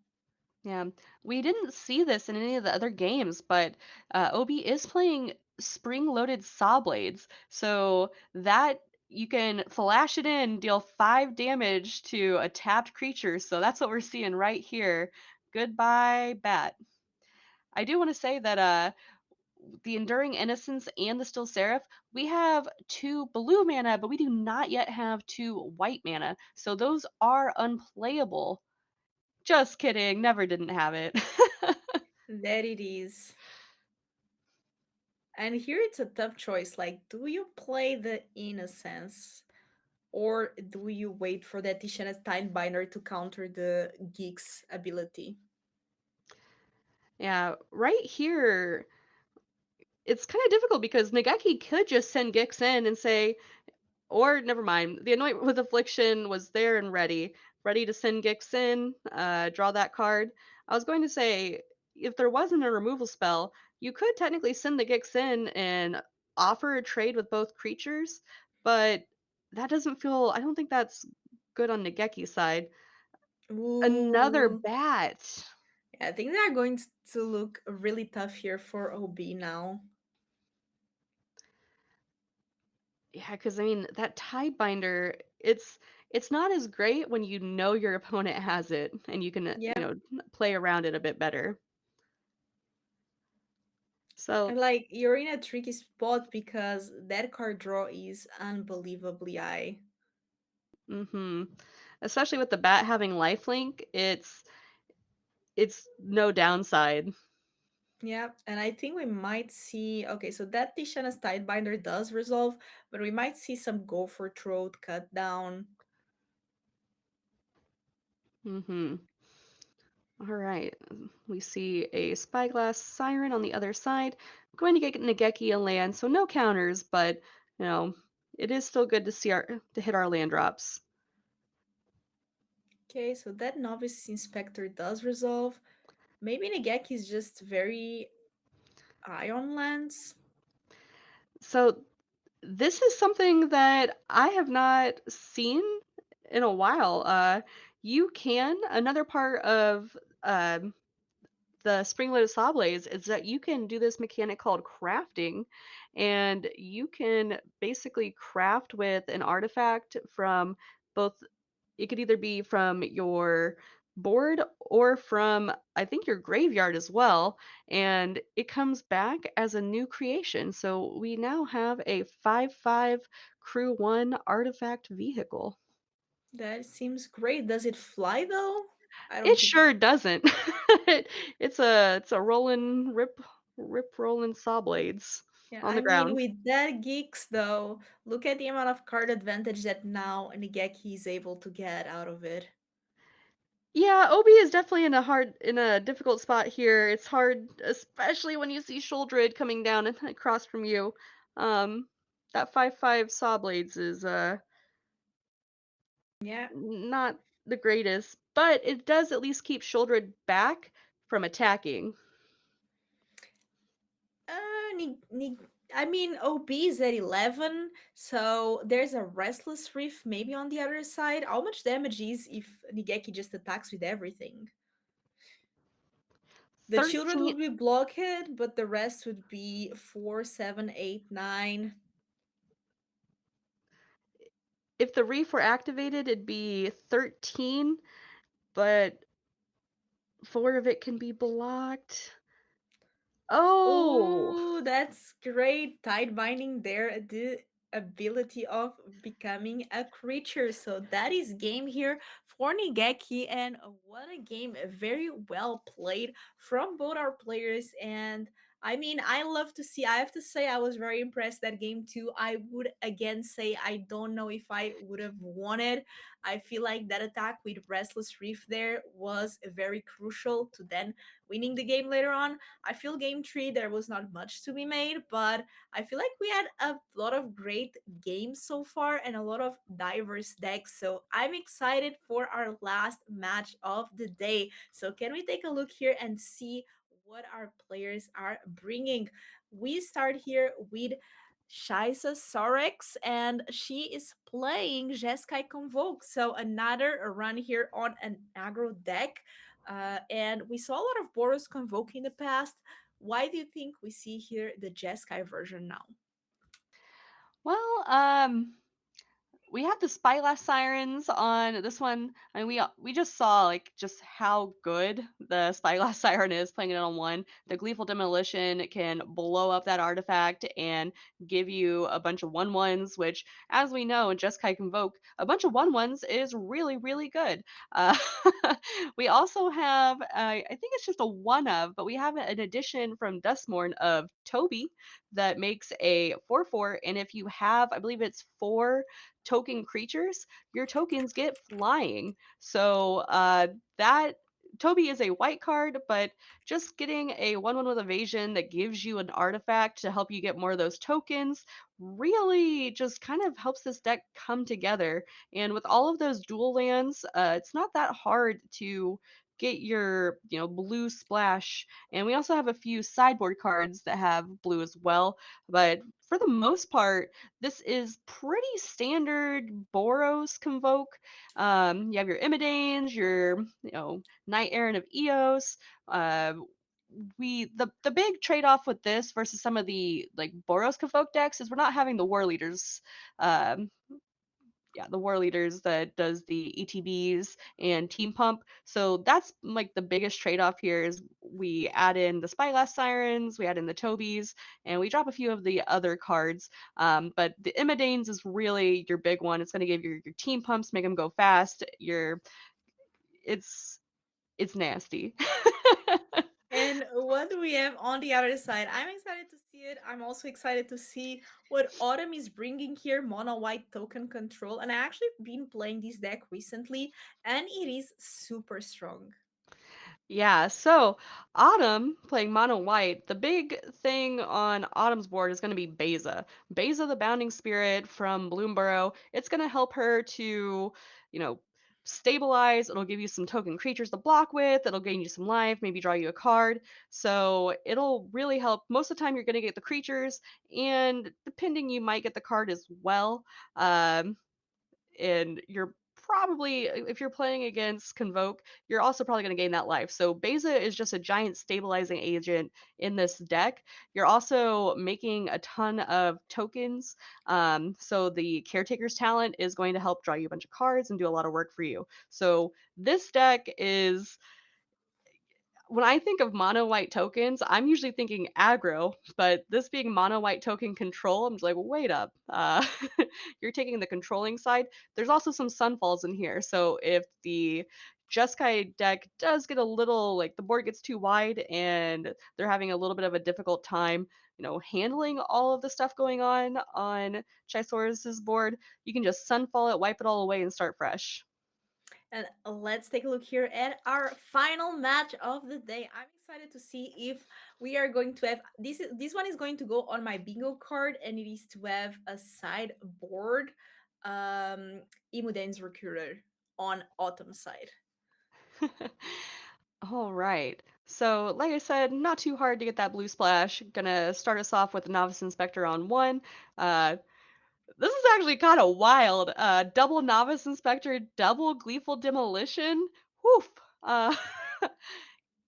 Yeah, we didn't see this in any of the other games, but Obi is playing spring-loaded saw blades, so that you can flash it in, deal 5 damage to a tapped creature. So that's what we're seeing right here. Goodbye, bat. I do want to say that the Enduring Innocence and the Still Seraph, we have 2 blue mana, but we do not yet have 2 white mana, so those are unplayable. Just kidding, never didn't have it. there it is. And here it's a tough choice. Like, do you play the innocence or do you wait for that Tishana's Time Binder to counter the Geek's ability? Yeah, right here, it's kind of difficult because Nageki could just send Gix in and say, or never mind, the Anoint with Affliction was there and ready to send Gix in, draw that card. I was going to say, if there wasn't a removal spell, you could technically send the Gix in and offer a trade with both creatures, but that doesn't feel, I don't think that's good on Nageki's side. Another Ooh. bat. Yeah, I think they are going to look really tough here for OB now. Yeah, because I mean that tie binder, it's not as great when you know your opponent has it and you can Yep. play around it a bit better. And So, like you're in a tricky spot because that card draw is unbelievably high. hmm especially with the bat having lifelink, it's no downside. Yeah, and I think we might see. Okay, so that Tishana's Tidebinder does resolve, but we might see some go for throat cut down. hmm All right, we see a spyglass siren on the other side. Going to get Nageki a land, so no counters, but you know it is still good to see our to hit our land drops. Okay, so that Novice Inspector does resolve. Maybe Nigeki is just very high on lands. So this is something that I have not seen in a while. you can another part of um, the spring-loaded saw blades is that you can do this mechanic called crafting, and you can basically craft with an artifact from both. It could either be from your board or from, I think, your graveyard as well, and it comes back as a new creation. So we now have a 5/5 crew 1 artifact vehicle. That seems great. Does it fly though? I don't It think it. sure doesn't. It's a rip rolling saw blades Yeah, on the I mean, ground. with that geeks though, look at the amount of card advantage that now Nigekki is able to get out of it. Yeah, Obi is definitely in a difficult spot here. It's hard, especially when you see Shuldred coming down and across from you. Um, that 5/5 saw blades is Yeah. not the greatest, but it does at least keep Shuldred back from attacking. Ni, I mean, OB is at 11, so there's a Restless Reef maybe on the other side. How much damage is if Nigeki just attacks with everything? The children 13. would be blocked, but the rest would be 4, 7, 8, 9. If the reef were activated, it'd be 13, but 4 of it can be blocked. Oh, Oh, that's great. Tide binding there, the ability of becoming a creature. So that is game here for Nigeki, and what a game! Very well played from both our players. And I mean, I love to see. I have to say, I was very impressed that game too. I would again say I don't know if I would have won it. I feel like that attack with Restless Reef there was very crucial to then winning the game later on. I feel game three, there was not much to be made, but I feel like we had a lot of great games so far and a lot of diverse decks. So I'm excited for our last match of the day. So, can we take a look here and see what our players are bringing? We start here with Chaisaurusrex, and she is playing Jeskai Convoke. So another run here on an aggro deck. And we saw a lot of Boros Convoke in the past. Why do you think we see here the Jeskai version now? well, we have the Spyglass Sirens on this one. I mean, we just saw like just how good the Spyglass Siren is playing it on one. The Gleeful Demolition can blow up that artifact and give you a bunch of 1/1s, which, as we know in Jeskai Convoke, a bunch of 1/1s is really, really good. Uh, we also have, I think it's just a one of, but we have an addition from Duskmorn of Toby that makes a 4/4. And if you have, I believe it's 4 token creatures, your tokens get flying. So that Toby is a white card, but just getting a 1/1 with evasion that gives you an artifact to help you get more of those tokens really just kind of helps this deck come together. And with all of those dual lands, it's not that hard to get your blue splash. And we also have a few sideboard cards that have blue as well, but for the most part this is pretty standard Boros Convoke. You have your Imidanes, your Knight Errant of Eos. Uh, the big trade off with this versus some of the like Boros Convoke decks is we're not having the War Leaders. Um, yeah, the War Leaders that does the ETBs and Team Pump. So that's like the biggest trade off here is we add in the Spyglass Sirens, we add in the Tobys, and we drop a few of the other cards. But the Imidanes is really your big one. It's going to give your Team Pumps, make them go fast. It's it's nasty. And what do we have on the other side? I'm excited to see it. I'm also excited to see what Autumn is bringing here, mono white token control. And I actually been playing this deck recently, and it is super strong. Yeah, so Autumn playing mono white, the big thing on Autumn's board is going to be Beza. Beza, the Bounding Spirit from Bloomborough. It's going to help her to, you know, stabilize. It'll give you some token creatures to block with. It'll gain you some life, maybe draw you a card. So it'll really help. Most of the time, you're going to get the creatures, and depending, you might get the card as well. And you're probably, if you're playing against Convoke, you're also probably going to gain that life. So Beza is just a giant stabilizing agent in this deck. You're also making a ton of tokens. So the Caretaker's talent is going to help draw you a bunch of cards and do a lot of work for you. So this deck is, when I think of mono white tokens, I'm usually thinking aggro, but this being mono white token control, I'm just like, wait up. You're taking the controlling side. There's also some sunfalls in here. So if the Jeskai deck does get a little, like, the board gets too wide and they're having a little bit of a difficult time, handling all of the stuff going on Chaisaurus's board, you can just sunfall it, wipe it all away, and start fresh. And let's take a look here at our final match of the day. I'm excited to see if we are going to have this one is going to go on my bingo card, and it is to have a sideboard Imuden's Recruiter on Autumn side. All right. So, like I said, not too hard to get that blue splash. Gonna start us off with the Novice Inspector on one. Uh, this is actually kind of wild. Double Novice Inspector, double Gleeful Demolition. Woof. Uh,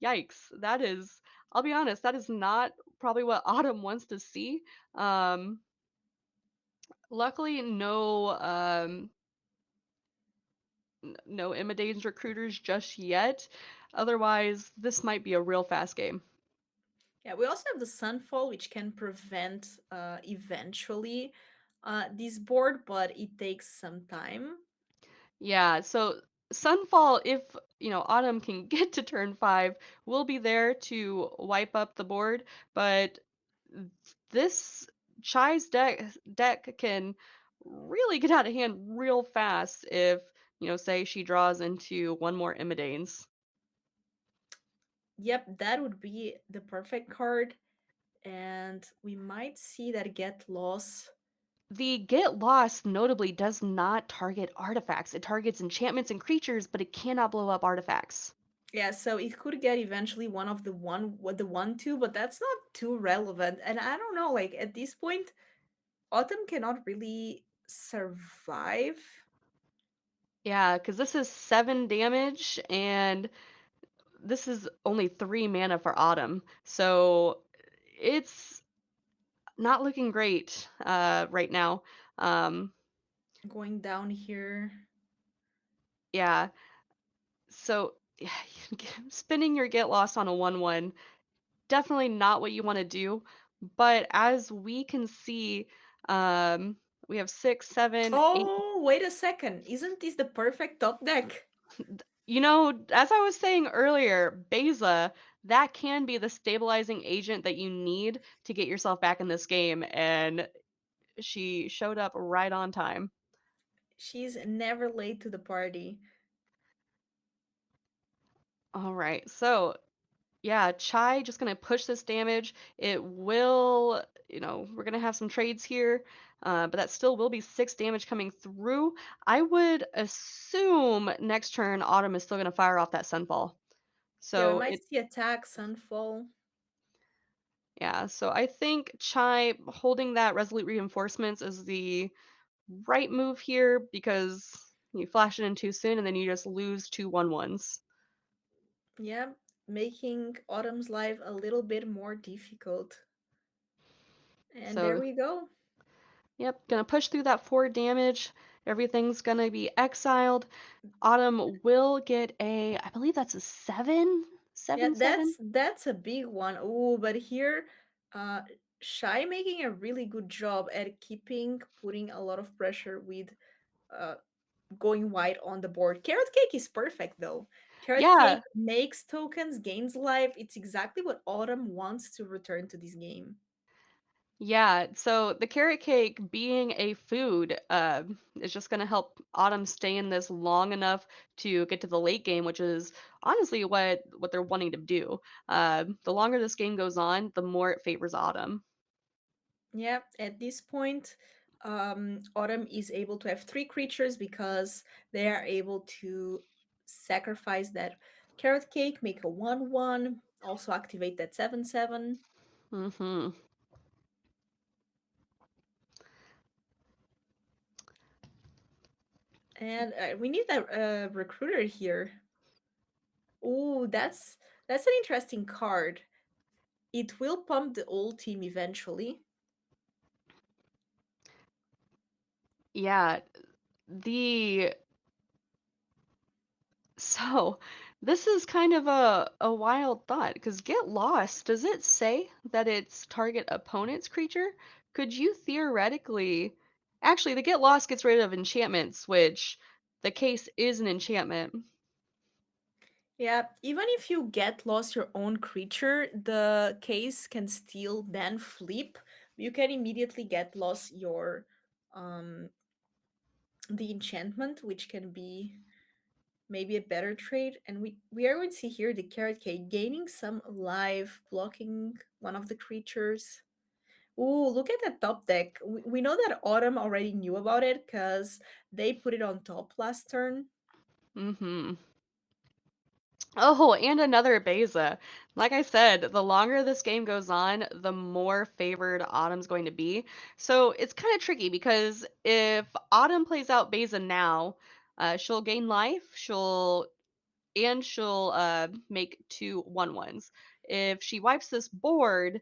yikes. That is, I'll be honest, that is not probably what Autumn wants to see. Um, luckily, no Imidane's recruiters just yet. Otherwise, this might be a real fast game. Yeah, we also have the Sunfall, which can prevent eventually this board, but it takes some time. Yeah, so Sunfall, if Autumn can get to turn 5, will be there to wipe up the board, but this Chai's deck can really get out of hand real fast if, say she draws into one more Imidanes. Yep, that would be the perfect card. And we might see that get lost. The Get Lost notably does not target artifacts. It targets enchantments and creatures, but it cannot blow up artifacts. Yeah, so it could get eventually one of the one what the 1/2, but that's not too relevant. And I don't know, like at this point, Autumn cannot really survive. Yeah, because this is 7 damage, and this is only 3 mana for Autumn, so it's not looking great right now. Um, Going down here. yeah, so yeah, spinning your Get Lost on a 1/1, definitely not what you want to do. But as we can see, um, we have 6, 7, 8. Oh, wait a second. Isn't this the perfect top deck? As I was saying earlier, Beza, that can be the stabilizing agent that you need to get yourself back in this game, and she showed up right on time. She's never late to the party. All right, so yeah, Chai just gonna push this damage. It will, we're gonna have some trades here, but that still will be 6 damage coming through. I would assume next turn Autumn is still gonna fire off that Sunfall. Yeah, we So might it, see attack, Sunfall. yeah, so I think Chai holding that Resolute Reinforcements is the right move here because you flash it in too soon and then you just lose 2/1/1s. Yeah, making Autumn's life a little bit more difficult. And there So we go. yep, gonna push through that 4 damage. Everything's gonna be exiled. Autumn will get I believe that's a 7, Yeah, 7/7. that's a big one. Oh, but here, uh, Shy making a really good job at putting a lot of pressure with uh going wide on the board. Carrot Cake is perfect though. Carrot Cake Yeah, makes tokens, gains life. It's exactly what Autumn wants to return to this game. yeah. So the carrot cake being a food is just gonna help Autumn stay in this long enough to get to the late game, which is honestly what they're wanting to do. The longer this game goes on, the more it favors Autumn. Yeah, at this point, Autumn is able to have 3 creatures because they are able to sacrifice that carrot cake, make a 1/1, also activate that 7/7. Mm-hmm. And we need a recruiter here. Ooh, that's an interesting card. It will pump the old team eventually. Yeah, the so this is kind of a wild thought because get lost. Does it say that it's target opponent's creature? Could you theoretically actually the get lost gets rid of enchantments, which the case is an enchantment. Yeah, even if you get lost your own creature, the case can still then flip. You can immediately get lost your um the enchantment, which can be maybe a better trade. And we are going to see here the carrot cake gaining some life, blocking one of the creatures. Ooh, look at the top deck. We know that Autumn already knew about it because they put it on top last turn. Mhm. Oh, and another Beza. Like I said, the longer this game goes on, the more favored Autumn's going to be. So it's kind of tricky because if Autumn plays out Beza now, she'll gain life, she'll make two 1/1s. If she wipes this board,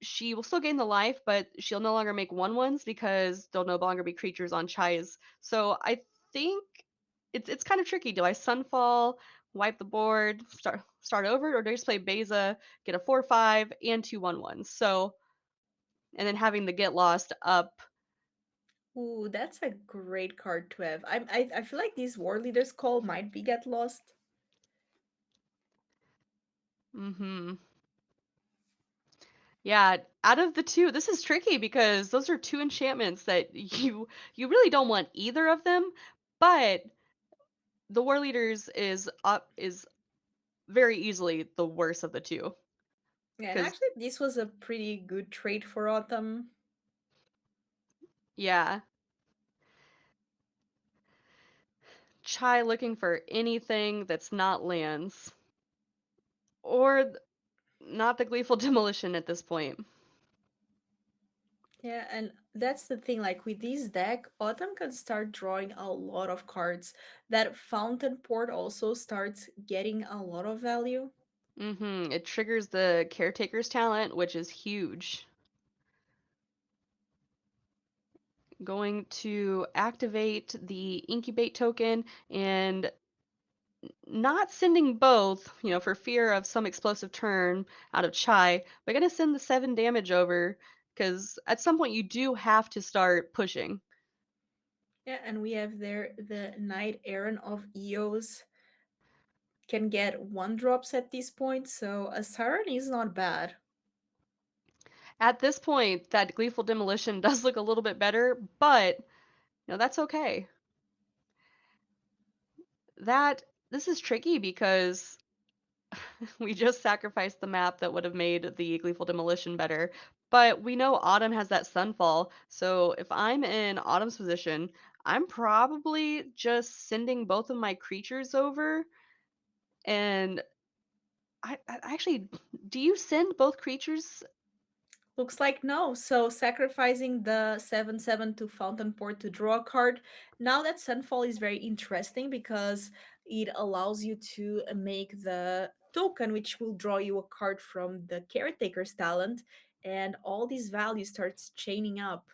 she will still gain the life, but she'll no longer make 1/1s because there'll no longer be creatures on Chai's. So I think it's kind of tricky. Do I Sunfall, wipe the board, start over, or do I just play Beza, get a 4/5 and two 1/1s? So and then having the get lost up. Ooh, that's a great card to have. I feel like this War Leader's Call might be get lost. Mhm. Yeah, out of the two, this is tricky because those are two enchantments that you really don't want either of them, but the War Leaders is very easily the worst of the two. Yeah, and Because, actually this was a pretty good trade for Autumn. yeah, Chai looking for anything that's not lands. Or not the Gleeful Demolition at this point. Yeah, and that's the thing, like with this deck, Autumn can start drawing a lot of cards. That Fountain Port also starts getting a lot of value. It triggers the Caretaker's talent, which is huge. Going to activate the Incubate token and not sending both, for fear of some explosive turn out of Chai, but gonna send the 7 damage over because at some point you do have to start pushing. Yeah, and we have there the Knight Errant of Eos can get one drops at this point, so a Siren is not bad. At this point, that Gleeful Demolition does look a little bit better, but that's okay. That this is tricky because we just sacrificed the map that would have made the Gleeful Demolition better. But we know Autumn has that Sunfall, so if I'm in Autumn's position, I'm probably just sending both of my creatures over. And I actually, do you send both creatures? Looks like no. So sacrificing the 7/7 to Fountain Port to draw a card. Now that Sunfall is very interesting because it allows you to make the token, which will draw you a card from the Caretaker's talent, and all these values starts chaining up.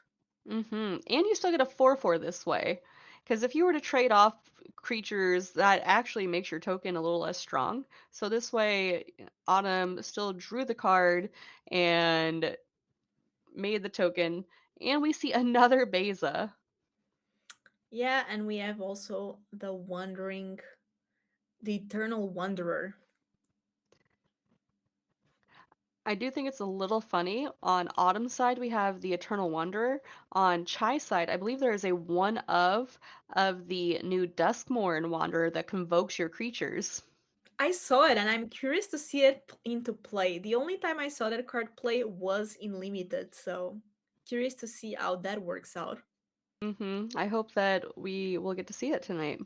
And you still get a 4/4 this way. Because if you were to trade off creatures, that actually makes your token a little less strong. So this way, Autumn still drew the card and made the token, and we see another Beza. Yeah, and we have also the Wandering, the Eternal Wanderer. I do think it's a little funny. On Autumn's side, we have the Eternal Wanderer. On Chai's side, I believe there is a one of the new Duskmourn Wanderer that convokes your creatures. I saw it and I'm curious to see it into play. The only time I saw that card play was in limited, so curious to see how that works out. I hope that we will get to see it tonight.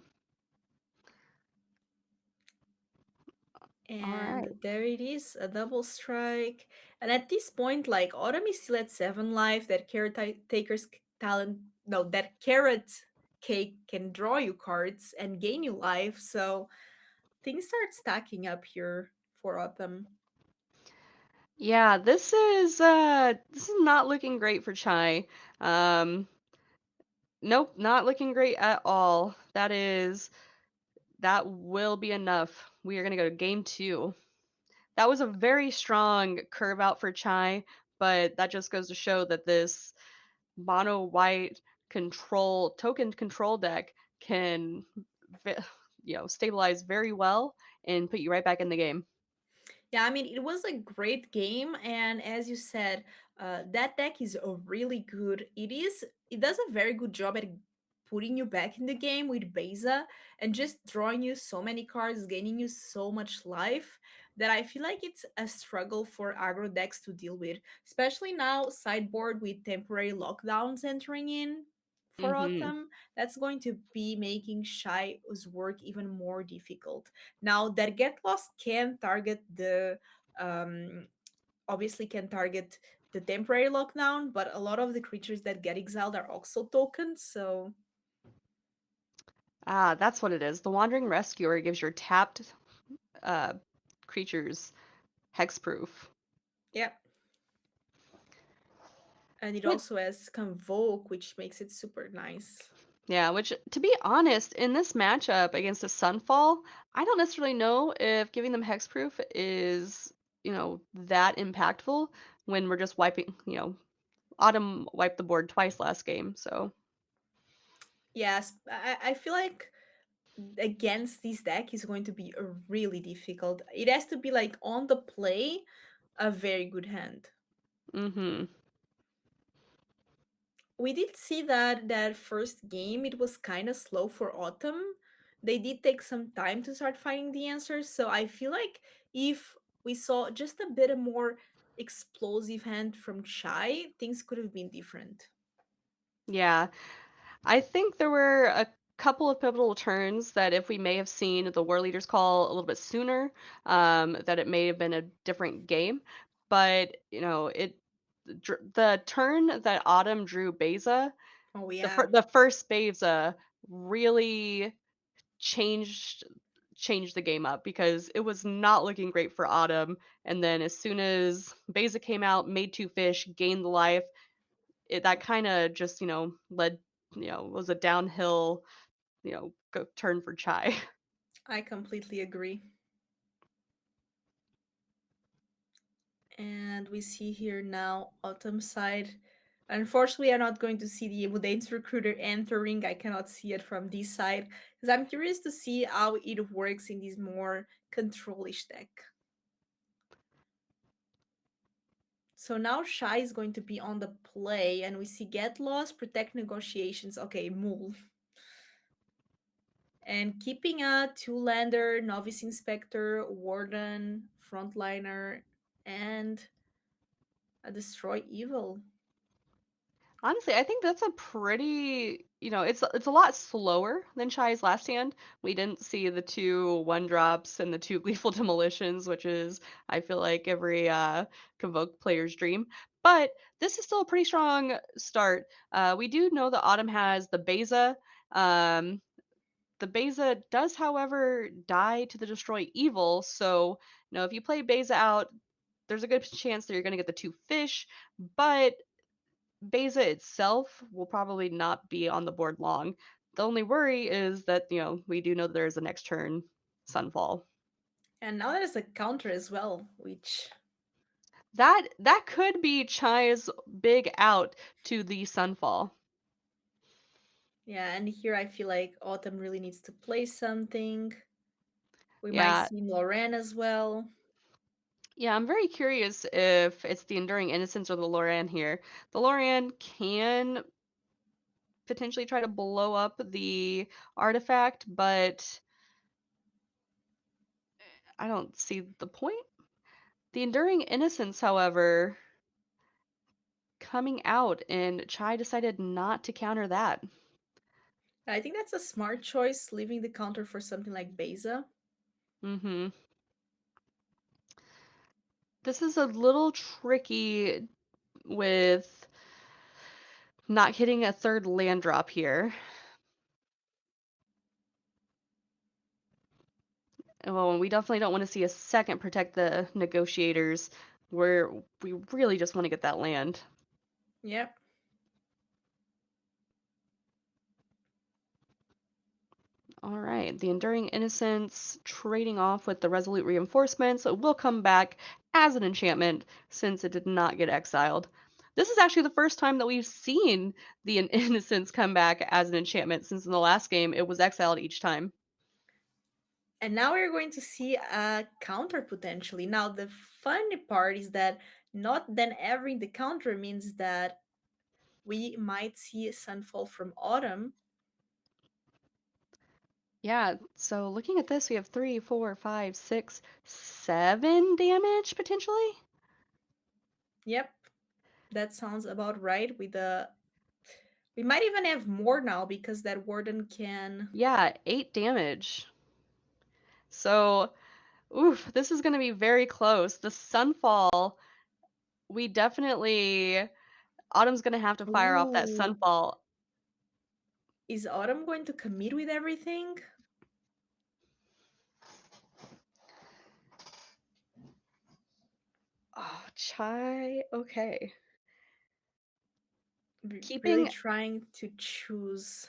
All right. And there it is, a double strike. And at this point, like Autumn is still at 7 life. That carrot taker's talent, no, that carrot Cake can draw you cards and gain you life. So things start stacking up here for Autumn. Yeah, this is not looking great for Chai. Um, nope, not looking great at all. That will be enough. We are gonna go to game two. That was a very strong curve out for Chai, but that just goes to show that this mono white token control deck can ve- stabilize very well and put you right back in the game. Yeah, I mean, it was a great game, and as you said, that deck is really good. It does a very good job at putting you back in the game with Beza and just drawing you so many cards, gaining you so much life that I feel like it's a struggle for aggro decks to deal with, especially now sideboard with temporary lockdowns entering in for Mhm. autumn. That's going to be making Shy's work even more difficult. Now that get lost can target the obviously can target the temporary lockdown, but a lot of the creatures that get exiled are also tokens. So Ah, that's what it is. The Wandering Rescuer gives your tapped uh, creatures hexproof. yeah, and it Which, also has Convoke, which makes it super nice. yeah, which to be honest, in this matchup against a Sunfall, I don't necessarily know if giving them hexproof is, that impactful when we're just wiping, Autumn wiped the board twice last game, so. Yes, I feel like against this deck is going to be a really difficult. It has to be like on the play a very good hand. Mhm. We did see that first game it was kind of slow for autumn. They did take some time to start finding the answers, so I feel like if we saw just a bit more explosive hand from Chai, things could have been different. Yeah. I think there were a couple of pivotal turns that if we may have seen the War Leaders call a little bit sooner, that it may have been a different game. But, the turn that Autumn drew Beza, Oh yeah, the first Beza really changed changed the game up because it was not looking great for Autumn. And then as soon as Beza came out, made two fish, gained the life, that kind of just led, was a downhill, turn for Chai. I completely agree. And we see here now autumn side. Unfortunately, I'm not going to see the Emudane's recruiter entering. I cannot see it from this side because I'm curious to see how it works in this more controlish deck. So now Shy is going to be on the play, and we see Get Lost, Protect Negotiations. Okay, Mool. And keeping a two-lander, Novice Inspector, Warden, Frontliner, and a Destroy Evil. Honestly, I think that's a pretty, it's a lot slower than Chai's last hand. We didn't see the two one drops and the two gleeful demolitions, which is I feel like every Convoke player's dream. But this is still a pretty strong start. We do know that Autumn has the Beza. Um, The Beza does, however, die to the Destroy Evil, so, if you play Beza out, there's a good chance that you're gonna get the two fish, but Beza itself will probably not be on the board long. The only worry is that, we do know that there is a next turn Sunfall. And now there's a counter as well, which That could be Chai's big out to the Sunfall. yeah, and here I feel like Autumn really needs to play something. We might Yeah, see Loren as well. yeah, I'm very curious if it's the Enduring Innocence or the Loran here. The Loran can potentially try to blow up the artifact, but I don't see the point. The Enduring Innocence, however, coming out, and Chai decided not to counter that. I think that's a smart choice, leaving the counter for something like Beza. Hmm. This is a little tricky with not hitting a third land drop here. Well, and we definitely don't want to see a second protect the negotiators where we really just want to get that land. Yep. All right, the Enduring Innocence trading off with the Resolute Reinforcements will come back as an enchantment since it did not get exiled. This is actually the first time that we've seen the Innocence come back as an enchantment since in the last game it was exiled each time. And now we're going to see a counter potentially. Now, the funny part is that not then every the counter means that we might see Sunfall from Autumn. Yeah, so looking at this, we have 3, 4, 5, 6, 7 damage potentially. Yep, that sounds about right. With the we might even have more now because that Warden can. Yeah, 8 damage. So, oof, this is going to be very close. The Sunfall, we definitely Autumn's going to have to fire off that Ooh, Sunfall. is Autumn going to commit with everything? Oh, Chai. Okay. Really Keeping trying to choose.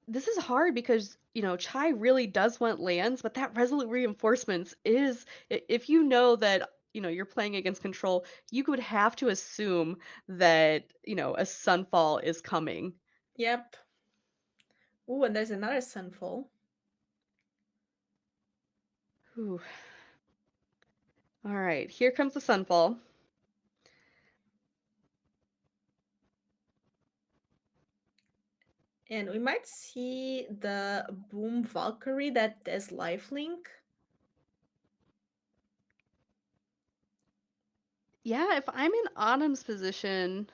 this is hard because, Chai really does want lands, but that Resolute Reinforcements is if you know that, you're playing against control, you would have to assume that, a Sunfall is coming. Yep. Ooh, and there's another Sunfall. Whew. All right, here comes the Sunfall. And we might see the Boom Valkyrie that has lifelink. Yeah, if I'm in Autumn's position,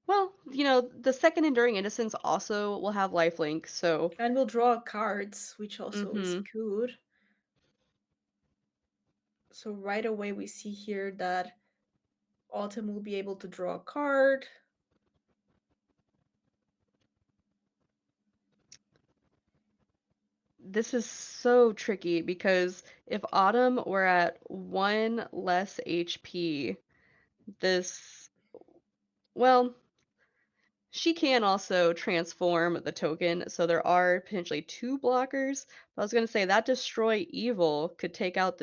well, the second Enduring Innocence also will have lifelink, so And we'll draw cards, which also is mhm. good. So right away we see here that Autumn will be able to draw a card. This is so tricky because if Autumn were at 1 less HP, this, well, she can also transform the token, so there are potentially 2 blockers. But I was gonna say that Destroy Evil could take out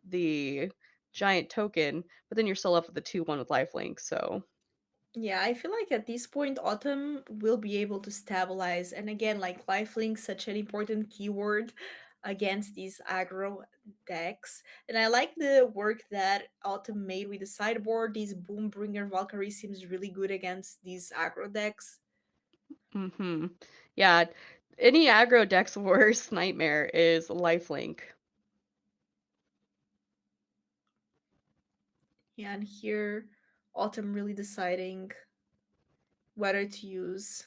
the giant token, but then you're still left with the 2/1 with lifelink, so Yeah, I feel like at this point Autumn will be able to stabilize. And again, like lifelink, such an important keyword against these aggro decks. And I like the work that Autumn made with the sideboard. This Boombringer Valkyrie seems really good against these aggro decks. mhm. Yeah, any aggro deck's worst nightmare is lifelink. And here Autumn really deciding whether to use.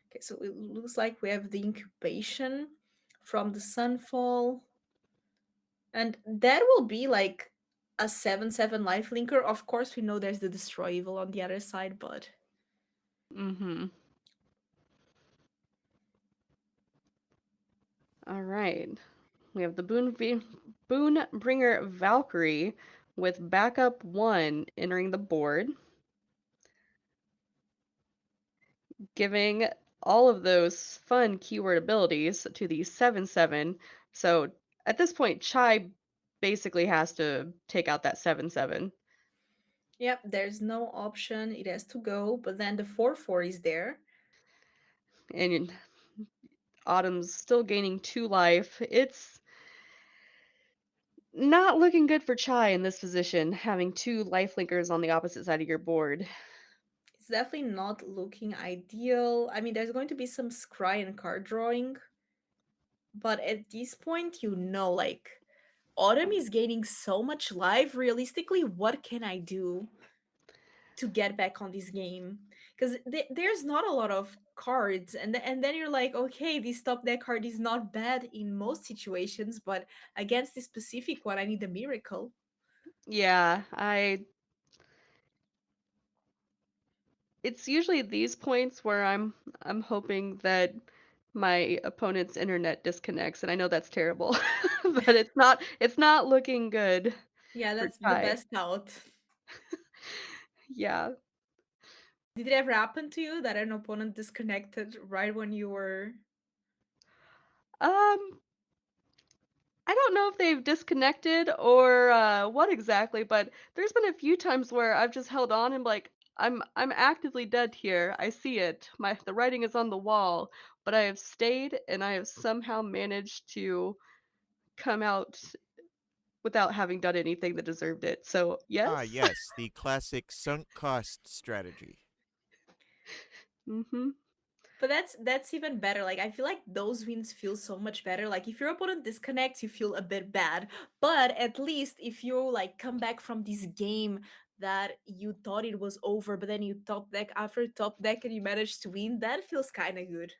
Okay, so it looks like we have the incubation from the Sunfall. And that will be like a 7/7 life linker. Of course, we know there's the Destroy Evil on the other side, but Mhm. All right. We have the Boonbringer Valkyrie with backup 1 entering the board, giving all of those fun keyword abilities to the 7/7. So at this point, Chai basically has to take out that 7/7. yep, there's no option. It has to go. But then the 4/4 is there. And Autumn's still gaining 2 life. It's not looking good for Chai in this position, having 2 lifelinkers on the opposite side of your board. It's definitely not looking ideal. I mean, there's going to be some scry and card drawing. But at this point, like, Autumn is gaining so much life. Realistically, what can I do to get back on this game? Because there's not a lot of cards, and and then you're like, okay, this top deck card is not bad in most situations, but against this specific one, I need a miracle. Yeah, it's usually these points where I'm hoping that my opponent's internet disconnects, and I know that's terrible, but it's not looking good Yeah, for that's the Chai. best out. Yeah. Did it ever happen to you that an opponent disconnected right when you were? Um, I don't know if they've disconnected or what exactly, but there's been a few times where I've just held on and like I'm actively dead here. I see it. The writing is on the wall, but I have stayed and I have somehow managed to come out without having done anything that deserved it. So, Ah, yes. yes, the classic sunk cost strategy. Mhm. But that's even better. Like I feel like those wins feel so much better. Like if your opponent disconnects, you feel a bit bad. But at least if you like come back from this game that you thought it was over, but then you top deck after top deck and you managed to win, that feels kind of good.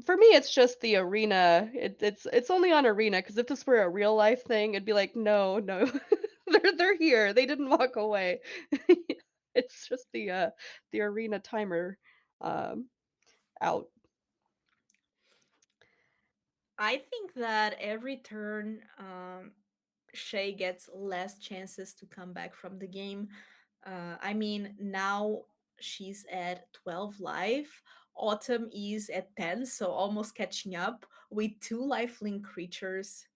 For me, it's just the arena. It's only on arena because if this were a real life thing, it'd be like, no, no, they're here. They didn't walk away. It's just the arena timer um out. I think that every turn, Shay gets less chances to come back from the game. I mean, now she's at 12 life. Autumn is at 10, so almost catching up with two lifelink creatures.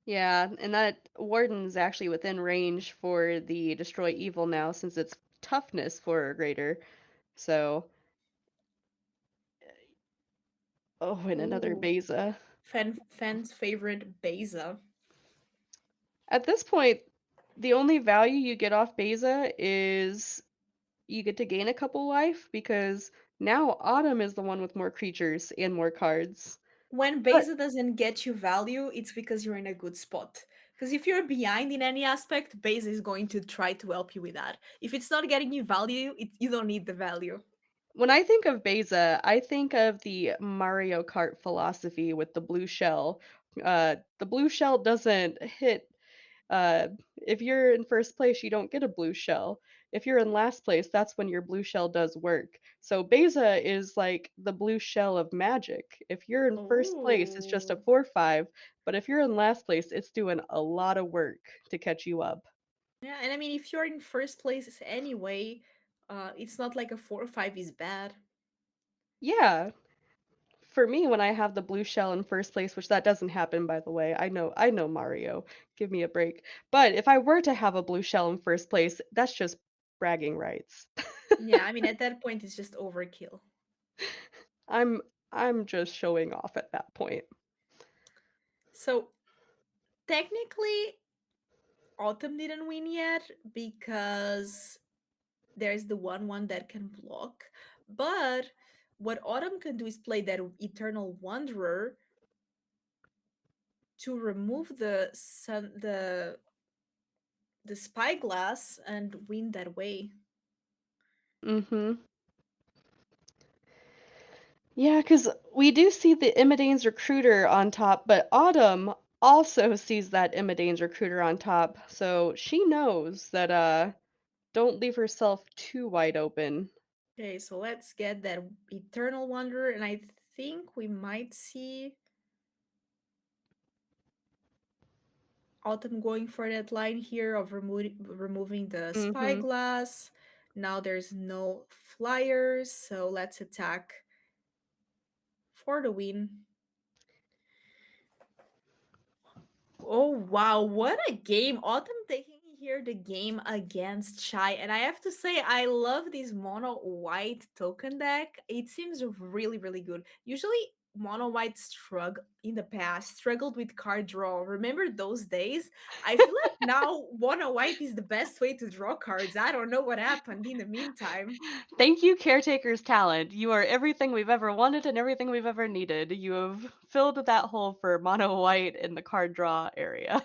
Yeah, and that warden's actually within range for the destroy evil now since it's toughness for a greater. So, oh, and another Ooh, Beza. fan's favorite Beza. At this point, the only value you get off Beza is you get to gain a couple life because now Autumn is the one with more creatures and more cards. When But Beza doesn't get you value, it's because you're in a good spot. Because if you're behind in any aspect, Beza is going to try to help you with that. If it's not getting you value, you don't need the value. when I think of Beza, I think of the Mario Kart philosophy with the blue shell. The blue shell doesn't hit. If you're in first place, you don't get a blue shell. If you're in last place, that's when your blue shell does work. So Beza is like the blue shell of magic. If you're in first place, it's just a Oh. 4/5, but if you're in last place, it's doing a lot of work to catch you up. Yeah, and I mean, if you're in first place anyway, it's not like a 4 or 5 is bad. Yeah, for me, when I have the blue shell in first place, which that doesn't happen, by the way, I know Mario. Give me a break. But if I were to have a blue shell in first place, that's just bragging rights. Yeah, I mean, at that point, it's just overkill. I'm I'm just showing off at that point. So technically, Autumn didn't win yet because there's the 1/1 that can block. But what Autumn can do is play that Eternal Wanderer to remove the spyglass and win that way. Mhm. Yeah, because we do see the Imidane's recruiter on top, but Autumn also sees that Imidane's recruiter on top, so she knows that don't leave herself too wide open. Okay, so let's get that Eternal Wanderer, and I think we might see Autumn going for that line here of removing the Mhm. spyglass. Now there's no flyers, so let's attack for the win. Oh wow, what a game! Autumn taking here the game against Chai, and I have to say I love this mono white token deck. It seems really really good. Usually mono white struggled with card draw. Remember those days? I feel like now mono white is the best way to draw cards. I don't know what happened in the meantime. Thank you, Caretaker's talent. You are everything we've ever wanted and everything we've ever needed. You have filled that hole for mono white in the card draw area.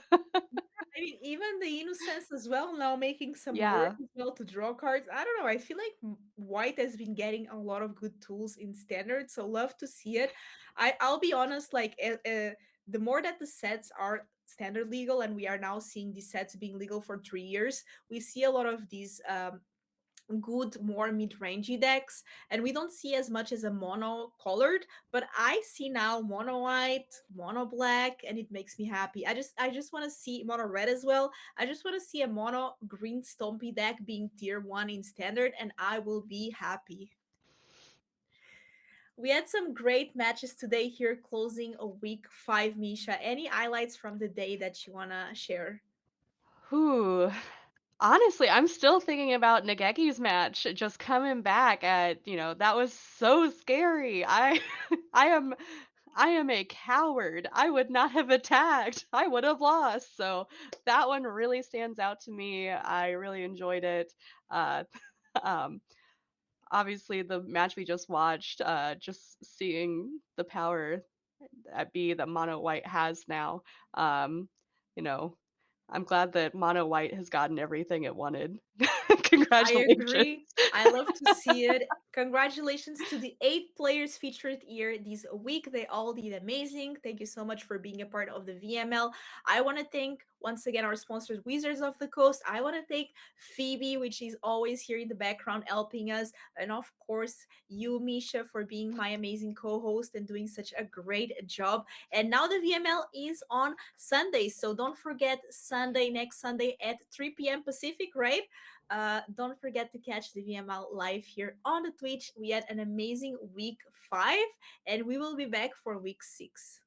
I mean, even the innocence as well now making some work Yeah. as well to draw cards. I don't know. I feel like White has been getting a lot of good tools in standard, so love to see it. I'll be honest, like the more that the sets are standard legal, and we are now seeing these sets being legal for 3 years, we see a lot of these good, more mid-rangey decks, and we don't see as much as a mono colored, but I see now mono white, mono black, and it makes me happy. I just want to see mono red as well. I just want to see a mono green stompy deck being tier 1 in standard, and I will be happy. We had some great matches today here closing a week 5, Misha. Any highlights from the day that you want to share? Whew. Honestly, I'm still thinking about Nigekki's match just coming back at, that was so scary. I am I am a coward. I would not have attacked. I would have lost. So that one really stands out to me. I really enjoyed it. Uh um Obviously the match we just watched, just seeing the power at B that Mono White has now. Um, you know, I'm glad that Mono White has gotten everything it wanted. I Congratulations. agree. I love to see it. Congratulations to the 8 players featured here this week. They all did amazing. Thank you so much for being a part of the VML. I want to thank once again our sponsors, Wizards of the Coast. I want to thank Phoebe, which is always here in the background helping us. And of course, you, Misha, for being my amazing co host and doing such a great job. And now the VML is on Sunday. So don't forget Sunday, next Sunday at 3 p.m. Pacific, right? Don't forget to catch the VML live here on the Twitch. We had an amazing week 5, and we will be back for week 6.